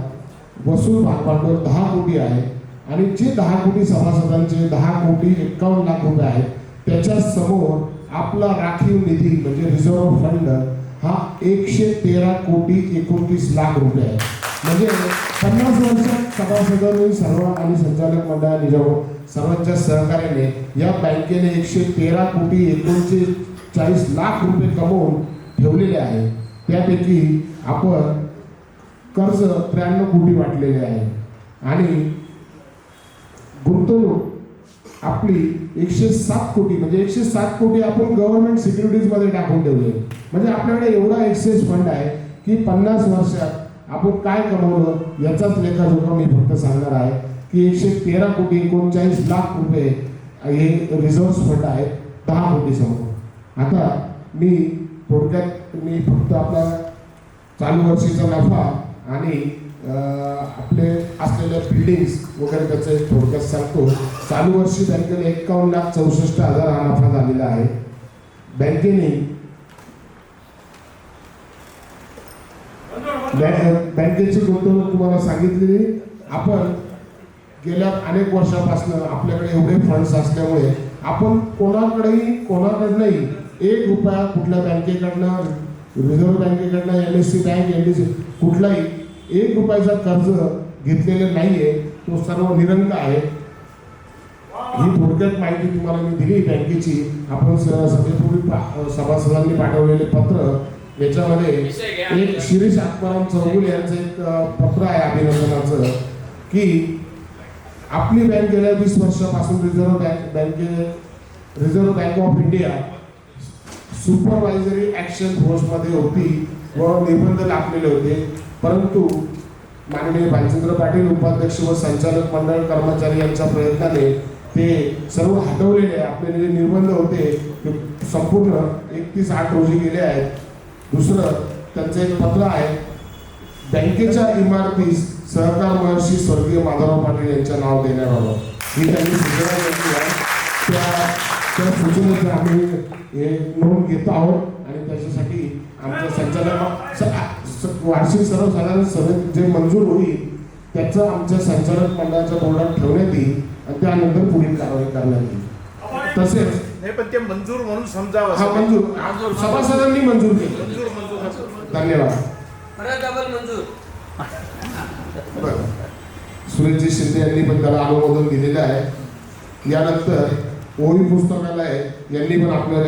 वसूल भागभांडवल 10 कोटी आहे आणि जे 10 कोटी सभासदांचे 10,51,00,000 रुपये आहेत त्याच्या समोर आपला राखीव निधी म्हणजे रिझर्व्ह फंड हा 113,29,00,000 रुपये आहे. म्हणजे 50 वर्षात सभासदांनी सर्व आणि संचालक मंडळाने सर्वांच्या सहकार्याने या बँकेने 113,39,40,00,000 रुपये कमवून ठेवलेले आहे. त्यापैकी आपण कर्ज 93 कोटी वाटलेले आहे आणि गुंतवणूक आपली 107 कोटी म्हणजे 107 कोटी आपण गव्हर्नमेंट सिक्युरिटीजमध्ये टाकून ठेवले. म्हणजे आपल्याकडे एवढा एक्सेस फंड आहे की 50 वर्षात आपण काय कमवलं याचाच लेखाजोखा मी फक्त सांगणार आहे की 113,39,00,000 रुपये हे रिझर्व्ह फंड आहे 10 कोटी समोर. आता मी थोडक्यात मी फक्त आपला चालू वर्षीचा नफा आणि आपले असलेल्या बिल्डिंग्स वगैरे त्याचं एक थोडक्यात सांगतो. चालू वर्षी बँकेने 51,64,000 हा नफा झालेला आहे. बँकेची गुंतवणूक तुम्हाला सांगितलेली. आपण गेल्या अनेक वर्षापासून आपल्याकडे एवढे फंड्स असल्यामुळे आपण कोणाकडनंही 1 रुपया कुठल्या बँकेकडनं रिझर्व्ह बँकेकडनं MSC बँक NDC कुठलाही 1 रुपयाचा कर्ज घेतलेलं नाहीये. तो सर्व निरंक आहे. ही थोडक्यात माहिती तुम्हाला मी दिली बँकेची. आपण सभेपूर्वी सभासदांनी पाठवलेले पत्र याच्यामध्ये एक शिरीष आत्माराम चौगुले यांचं एक पत्र आहे अभिनंदनाचं की आपली बँक गेल्या 20 वर्षापासून Reserve Bank of India supervisory action फोर्समध्ये होती व निबंध लागलेले होते. परंतु माननीय भालचंद्र पाटील उपाध्यक्ष व संचालक मंडळ कर्मचारी यांच्या प्रयत्नाने ते सर्व हटवलेले आपले जे निर्बंध होते ते संपूर्ण 31/8 रोजी गेले आहेत. दुसरं त्यांचं एक पत्र आहे बँकेच्या इमारतीस सहकार महर्षी स्वर्गीय माधवराव पाटील यांचं नाव देण्याबाबत ही त्यांनी सूचना केली आहे. त्या सूचनेचं आम्ही हे नोंद घेत आहोत आणि त्याच्यासाठी आमच्या संचालक वार्षिक सर्वसाधारण सभेत जे मंजूर होईल त्याचं आमच्या संचालक मंडळाच्या बोर्डात ठेवण्यात येईल आणि त्यानंतर पुढील कारवाई करण्यात येईल. तसेच नाही पण ते मंजूर म्हणून समजावं. हा मंजूर सभासदांनी मंजूर केली. धन्यवाद. बरं. सुरेशजी शिंदे यांनी पण त्याला अनुमोदन दिलेलं आहे. यानंतर ओवी पुस्तकालय यांनी पण आपल्या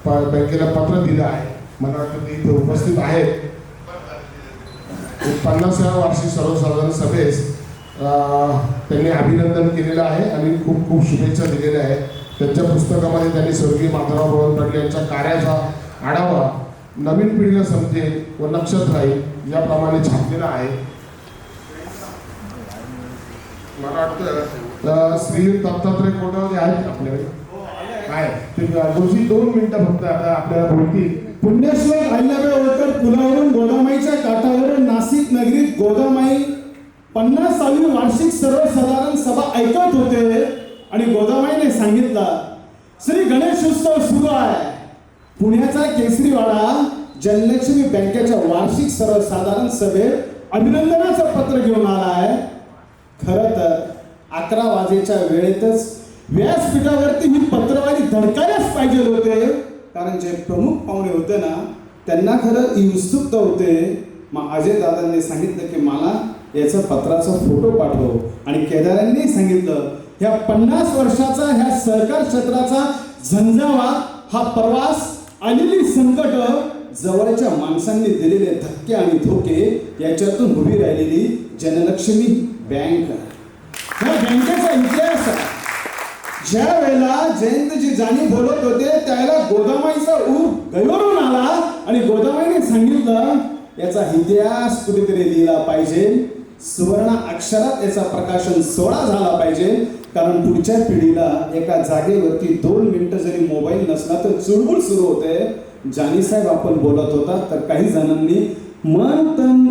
बँकेला पत्र दिलं आहे. मला वाटतं ते इथे उपस्थित आहेत. 50व्या वार्षिक सर्वसाधारण सभेस त्यांनी अभिनंदन केलेलं आहे आणि खूप खूप शुभेच्छा दिलेल्या आहेत. त्यांच्या पुस्तकामध्ये त्यांनी स्वर्गीय माधवराव पाटील यांच्या कार्याचा आढावा नवीन पिढीला समजेल व लक्षात राहील याप्रमाणे छापलेला आहे. मला वाटतं श्री दत्तात्रय कोटावले आहेत आपल्याकडे काय ते गुरुजी 2 मिनिटं फक्त आता आपल्याला बोलतील. पुण्यश्लोक अहिल्याबाई होळकर पुलावरून गोदामाईच्या काठावरून नाशिक नगरीत गोदामाई 50वी वार्षिक सर्वसाधारण सभा ऐकत होते आणि गोदामाईने सांगितलं श्री गणेश उत्सव सुरू आहे. पुण्याचा केसरीवाडा जनलक्ष्मी बँकेच्या वार्षिक सर्वसाधारण सभेत अभिनंदनाचं पत्र घेऊन आला आहे. खरं तर 11 वाजेच्या वेळेतच व्यासपीठावरती ही पत्रवारी धडकायलाच पाहिजे होते कारण जे प्रमुख पाहुणे होते ना त्यांना खरं ही उत्सुकता होते. मग अजय दादांनी सांगितलं की मला याचा पत्राचा फोटो पाठव आणि केदारांनी सांगितलं ह्या 50 वर्षाचा ह्या सहकार क्षेत्राचा झंझावात हा प्रवास आलेली संकट जवळच्या माणसांनी दिलेले धक्के आणि धोके याच्यातून उभी राहिलेली जनलक्ष्मी बँक. ह्या बँकेचा इतिहास ज्या वेळेला जयंतजी जाणी बोलत होते त्यावेळेला गोदामाईचा ऊर गैरवरून आला आणि गोदामाईने सांगितलं याचा इतिहास कुठेतरी लिहिला पाहिजे. सुवर्ण अक्षरात याचा प्रकाशन 16 झाला पाहिजे कारण पुढच्या पिढीला एका जागेवरती 2 मिनिटं जरी मोबाईल नसला तर चुळबुळ सुरू होते. जानी साहेब आपण बोलत होता तर काही जणांनी मन तन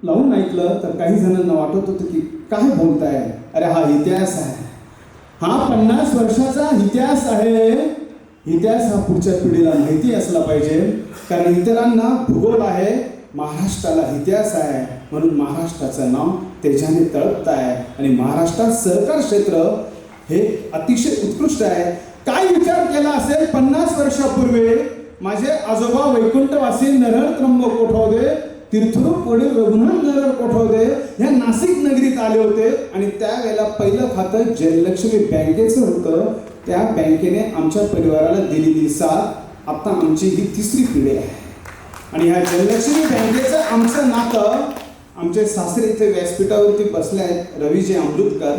लावून ऐकलं तर काही जणांना वाटत होतं की काय बोलताय. अरे हा इतिहास आहे. हा 50 वर्षाचा इतिहास आहे. इतिहास हा पुढच्या पिढीला माहिती असला पाहिजे कारण इतरांना भूगोल आहे महाराष्ट्राला इतिहास आहे म्हणून महाराष्ट्राचं नाव तेजाने तळपत आहे आणि महाराष्ट्रात सहकार क्षेत्र हे अतिशय उत्कृष्ट आहे. काय विचार केला असेल 50 वर्षापूर्वी माझे आजोबा वैकुंठवासी नरहर त्र्यंबक कोठावदे, तीर्थरूप वडील रघुनाथ नगर कोठावदे या नाशिक नगरीत आले होते आणि त्यावेळेला पहिलं खातं जयलक्ष्मी बँकेचं होतं. त्या बँकेने आमच्या परिवाराला दिलेली साथ आता आमची ही 3री पिढी आहे आणि ह्या जयलक्ष्मी बँकेचं आमचं नातं, आमचे सासरे इथे व्यासपीठावरती बसले आहेत रवीजी अमृतकर,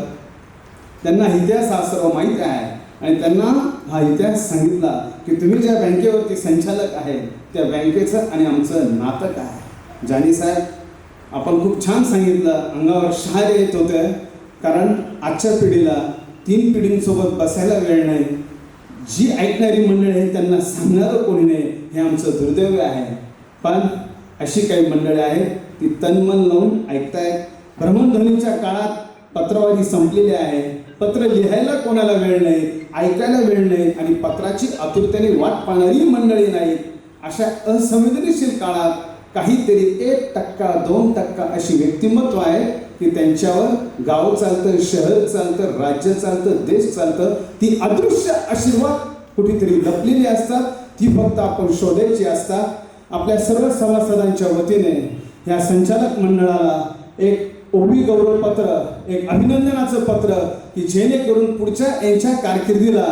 त्यांना इतिहास हा सर्व माहीत आहे आणि त्यांना हा इतिहास सांगितला की तुम्ही ज्या बँकेवरती संचालक आहे त्या बँकेचं आणि आमचं नातं काय. जानी साहेब आपण खूप छान सांगितलं, अंगावर शहारे येत होते, कारण आजच्या पिढीला 3 पिढींसोबत बसायला वेळ नाही, जी ऐकणारी मंडळी आहे त्यांना सांगणारं कोणी नाही, हे आमचं दुर्दैव आहे. पण अशी काही मंडळी आहेत ती तनमन लावून ऐकतायत. भ्रमणध्वनीच्या काळात पत्रवारी संपलेली आहे, पत्र लिहायला कोणाला वेळ नाही, ऐकायला वेळ नाही आणि पत्राची आतुरतेने वाट पाहणारी मंडळी नाहीत. अशा असंवेदनशील काळात काहीतरी 1%, 2% अशी व्यक्तिमत्व आहे की त्यांच्यावर गाव चालतं, शहर चालतं, राज्य चालतं, देश चालतं. ती अदृश्य आशीर्वाद कुठेतरी लपलेली असतात, ती फक्त आपण शोधायची असतात. आपल्या सर्व सभासदांच्या वतीने या संचालक मंडळाला एक ओबी गौरवपत्र, एक अभिनंदनाचं पत्र की जेणेकरून पुढच्या यांच्या कारकिर्दीला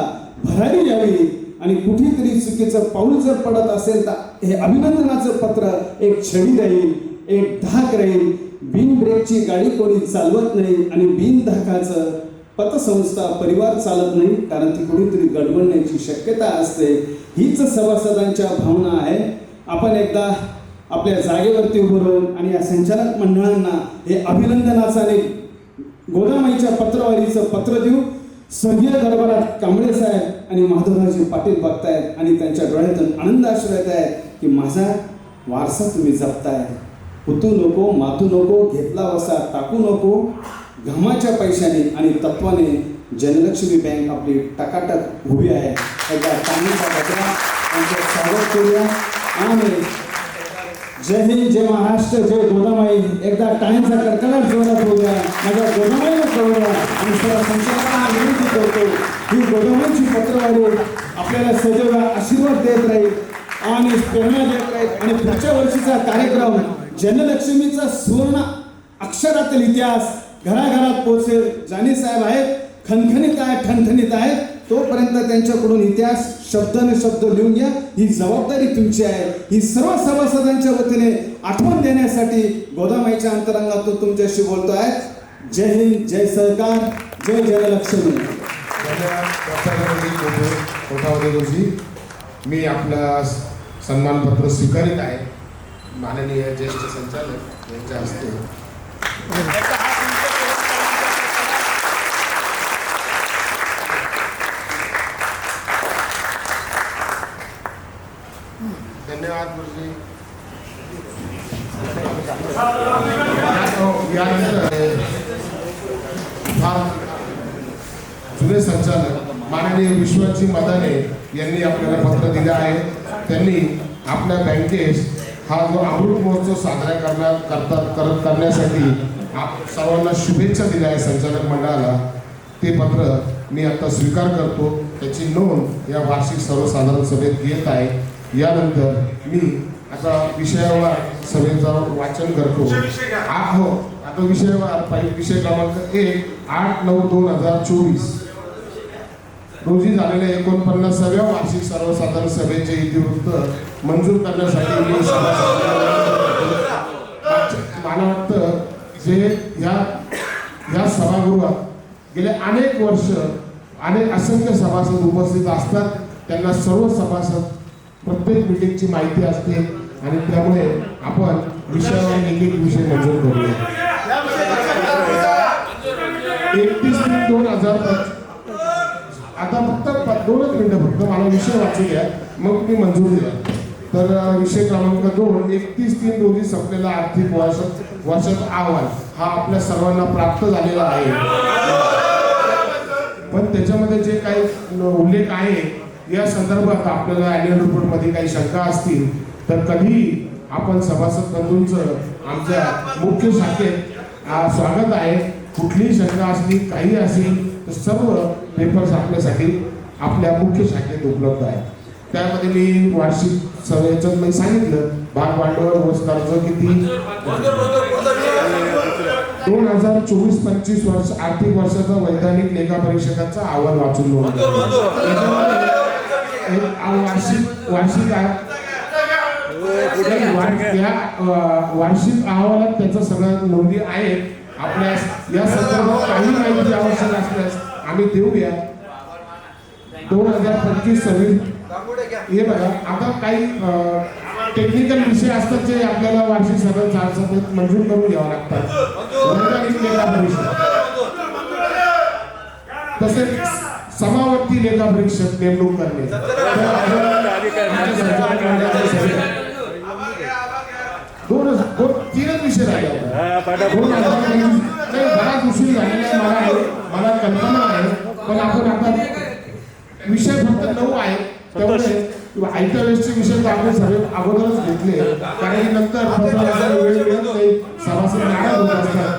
भरारी यावी आणि कुठेतरी चुकीचं पाऊल जर पडत असेल तर हे अभिनंदनाचं पत्र एक छडी राहील, एक धाक राहील. बिन ब्रेकची गाडी कोणी चालवत नाही आणि बिन धाकाचं पतसंस्था परिवार चालत नाही, कारण ती कुठेतरी गडबडण्याची शक्यता असते. हीच सभासदांच्या भावना आहे. आपण एकदा आपल्या जागेवरती उभं राहून आणि या संचालक मंडळांना हे अभिनंदनाचं आणि गोदामाईच्या पत्रवारीचं पत्र देऊ. स्वर्गीय दरबारात कांबळे साहेब आणि माधवरावजी पाटील बघतायत आणि त्यांच्या डोळ्यातून आनंद आश्रय येत आहे की माझा वारसा तुम्ही जपताय. पुतू नको, मातू नको, घेतला वसा टाकू नको. घामाच्या पैशाने आणि तत्वाने जनलक्ष्मी बँक आपली टकाटक उभी आहे. एकदा टाळीचा गजरा त्यांचं स्वागत करूया आणि जय हिंद, जय महाराष्ट्र, जय गोदामाई. एकदा टाळ्यांचा कडकडाट जोरात होऊया, माझ्या गोदामाईला कळूया आणि सर्व संचालकांना विनंती करतो ही गोदामाईची पत्रवारी आपल्याला सदैव आशीर्वाद देत राहील आणि प्रेरणा देत राहील आणि पुढच्या वर्षीचा कार्यक्रम जनलक्ष्मीचा सुवर्ण अक्षरातील इतिहास घराघरात पोहोचेल. जानी साहेब आहेत, खणखणीत आहेत, ठणठणीत आहेत, तोपर्यंत त्यांच्याकडून इतिहास शब्दाने शब्द लिहून घ्या. ही जबाबदारी तुमची आहे. ही सर्व सभासदांच्या वतीने आठवण देण्यासाठी गोदामाईच्या अंतरंगातून तुमच्याशी बोलतो आहे. जय हिंद, जय सरकार, जय जनलक्ष्मी. कोठावदेजी, मी आपला सन्मानपत्र स्वीकारित आहे. माननीय ज्येष्ठ संचालक यांच्या हस्ते. धन्यवाद गुरुजी. यानंतर फार जुने संचालक माननीय विश्वजी मदाने यांनी आपल्याला पत्र दिले आहे. त्यांनी आपल्या बँकेस हा जो अमृत महोत्सव साजरा करण्यासाठी सर्वांना शुभेच्छा दिल्या आहे संचालक मंडळाला. ते पत्र मी आता स्वीकार करतो. त्याची नोंद या वार्षिक सर्वसाधारण सभेत घेत आहे. यानंतर मी आता विषयावर सभेचं वाचन करतो. हो, आता विषयावर विषय क्रमांक 1 8/9/2024 रोजी झालेल्या 49व्या वार्षिक सर्वसाधारण सभेचे इतिवृत्त मंजूर करण्यासाठी मी मला वाटतं जे ह्या सभागृहात गेले अनेक वर्ष अनेक असंख्य सभासद उपस्थित असतात. त्यांना सर्व सभासद प्रत्येक मीटिंगची माहिती असते आणि त्यामुळे आपण विषयावर एक विषय मंजूर करूया. 31/3/2025 आता फक्त 2 मिनिटं फक्त मला विषय वाचू द्या, मग मी मंजूर द्या. तर विषय क्रमांक 2 31/3 रोजी संपलेला आर्थिक वर्षाचा अहवाल हा आपल्या सर्वांना प्राप्त झालेला आहे. पण त्याच्यामध्ये जे काही उल्लेख आहे या संदर्भात आपल्याला अॅन्युअल रिपोर्टमध्ये काही शंका असतील तर कधी आपण सभासद बंधूंचं आमच्या मुख्य शाखेत स्वागत आहे. कुठलीही शंका असली काही असेल तर सर्व पेपर्स आपल्यासाठी आपल्या मुख्य शाखेत उपलब्ध आहे. त्यामध्ये मी वार्षिक सभेचं मी सांगितलं भाग भांडवल व कर्ज किती 2024-25 वर्ष आर्थिक वर्षाचा वैधानिक लेखा परीक्षकाचा अहवाल वाचून वार्षिक अहवालात त्याचं सगळं नोंदी आहेत. आपल्या या संदर्भात काही माहिती आवश्यक असल्यास आम्ही देऊया. 2025-26 हे बघा आता काही टेक्निकल विषय असतात जे आपल्याला वार्षिक सभेत मंजूर करून घ्यावं लागतात. वैधानिक लेखा परीक्षक तसेच समावर्ती लेखा परीक्षक नेमणूक करणे तीनच विषय राहिले. बराच उशीर झालेला मला कल्पना आहे, पण आपण आता विषय फक्त 9 आहेत. त्यामुळे आयत्या वेळेसचे विषय तर आपण सगळे अगोदरच घेतले, कारण नंतर वेळ मिळत नाही, सभासद नाराज होत असतात.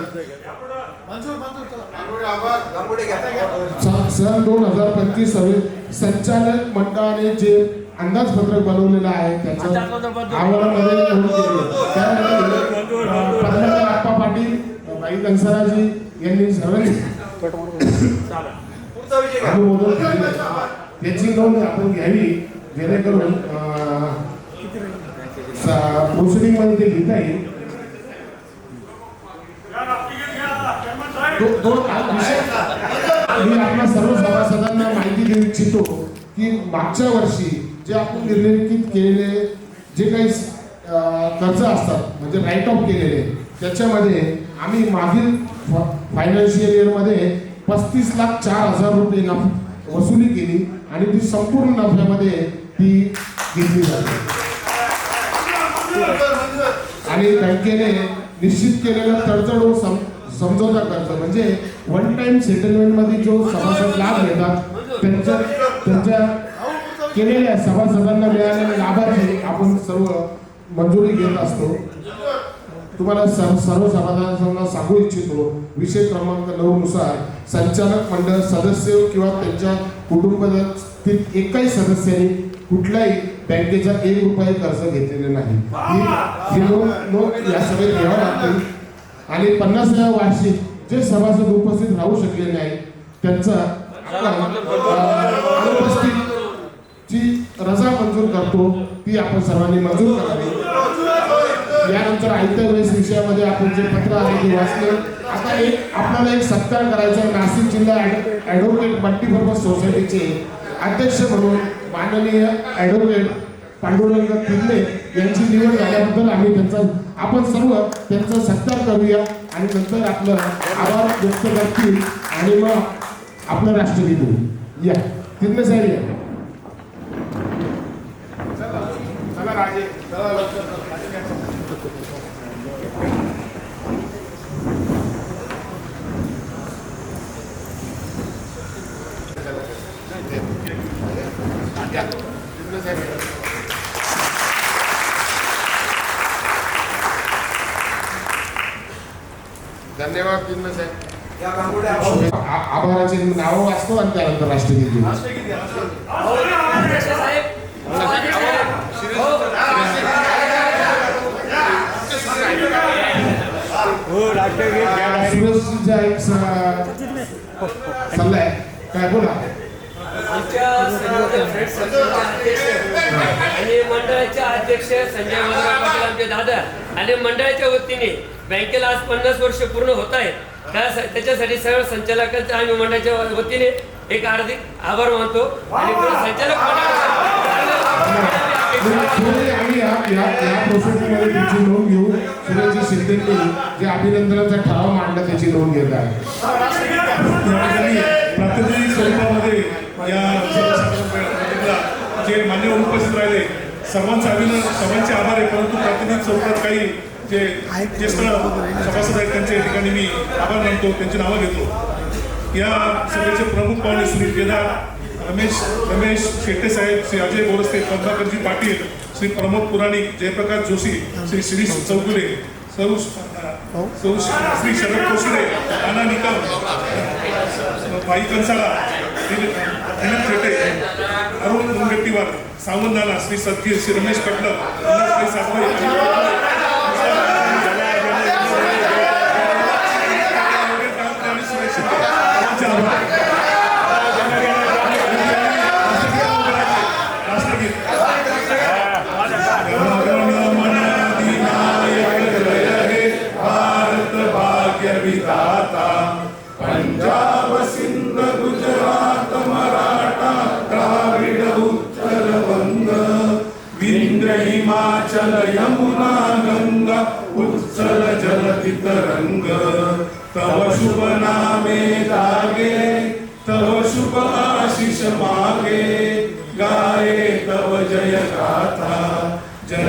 सन 2025 संचालक मंडळाने जे अंदाजपत्रक बनवलेलं आहे त्याच्या अहवालामध्ये नोंद केली. त्यामध्ये पद्माकर आप्पा पाटील, बाई कंसाराजी यांनी सर्वांनी अनुमोदन केले. त्याची नोंद आपण घ्यावी जेणेकरून प्रोसिडिंग मध्ये ते लिहिता येईल. मी आपल्या सर्व सभासदांना माहिती देऊ इच्छितो की मागच्या वर्षी जे आपण निर्लेखित केलेले जे काही कर्ज असतात म्हणजे राईट ऑफ केलेले त्याच्यामध्ये आम्ही मागील फायनान्शियल इयरमध्ये 35,04,000 रुपये वसुली केली आणि ती संपूर्ण नफ्यामध्ये ती घेतली जाते. आणि बँकेने निश्चित केलेला तडजोड व समझौता कर्ज म्हणजे वन टाइम सेटलमेंट मध्ये जो सभासद लाभ घेतात त्यांच्या केलेल्या सभासदांना मिळालेल्या लाभाची आपण सर्व मंजुरी घेत असतो. तुम्हाला सर्व सभासदांना सांगू इच्छितो विषय क्रमांक 9 नुसार संचालक मंडळ सदस्य किंवा त्यांच्या कुटुंबातील एकाही सदस्याने कुठल्याही बँकेचा 1 रुपया कर्ज घेतलेले नाही. ही नोंद या सभेत घ्यावी लागते. आणि 50व्या वार्षिक जे सभासद उपस्थित राहू शकले नाही त्यांचा अनुपस्थितीची रजा मंजूर करतो, ती आपण सर्वांनी मंजूर करावी. यानंतर आयत्या वेळेस विषयामध्ये आपण जे पत्र आहे ते वाचले. आता आपल्याला एक सत्कार करायचा आहे. नाशिक जिल्हा ॲडव्होकेट मल्टीपर्पज सोसायटीचे अध्यक्ष म्हणून माननीय ॲडव्होकेट पांडुरंग तिर्ले यांची निवड झाल्याबद्दल आपण सर्व त्यांचा सत्कार करूया आणि नंतर आपलं आभार व्यक्त करतील आणि मग आपलं राष्ट्रगीत होईल. या तिर्ले साहेब या. चला राजे धन्यवाद तिर्ले साहेब. आभाराचे नाव वाचतो आणि त्यानंतर राष्ट्रगीत घेऊ. सुरेशजीचा एक सल्ला आहे काय बोला. आणि मंडळाचे अध्यक्ष संजय वनराव पाटील आमचे दादा आणि मंडळाच्या वतीने बँकेला आज 50 वर्ष पूर्ण होत आहेत. त्याच्यासाठी सर्व संचालकांचा आम्ही मंडळाच्या वतीने एक हार्दिक आभार मानतो आणि संचालक आम्ही या प्रोसेसमध्ये त्याची नोंद घेऊ. सुरेशजी शिंदेंनी जे अभिनंदनाचा ठराव मांडला त्याची नोंद घेत आहे. प्रातिनिधिक स्वरूपामध्ये या जे मान्यवर उपस्थित राहिले सर्वांचे आभार आहे. परंतु प्रातिनिधिक स्वरूपात काही जे ज्येष्ठ सभासद आहेत त्यांच्या ठिकाणी मी आभार मानतो, त्यांची नावं घेतो. या सभेचे प्रमुख पाहुणे श्री केदार रमेश शेट्टे साहेब, श्री अजय बोरस्ते, पद्माकरजी पाटील, श्री प्रमोद पुराणिक, जयप्रकाश जोशी, श्री शिरीष चौगुले, श्री शरद कोसुरे, नाना निकम, भाई कंसाळा, दिलीप शेट्टे, अरुण मुनगट्टीवार, सावंत नाना, श्री सदगीर, श्री रमेश कटलर, श्री सासबाई पंजाब सिंध गुजरात मराठा द्राविड उत्तर वंग विंध्य हिमाचल यमुना गंगा उच्चल जलधि तरंग तव शुभ नामे जागे तव शुभ आशीष मागे गाये तव जय गाथा जन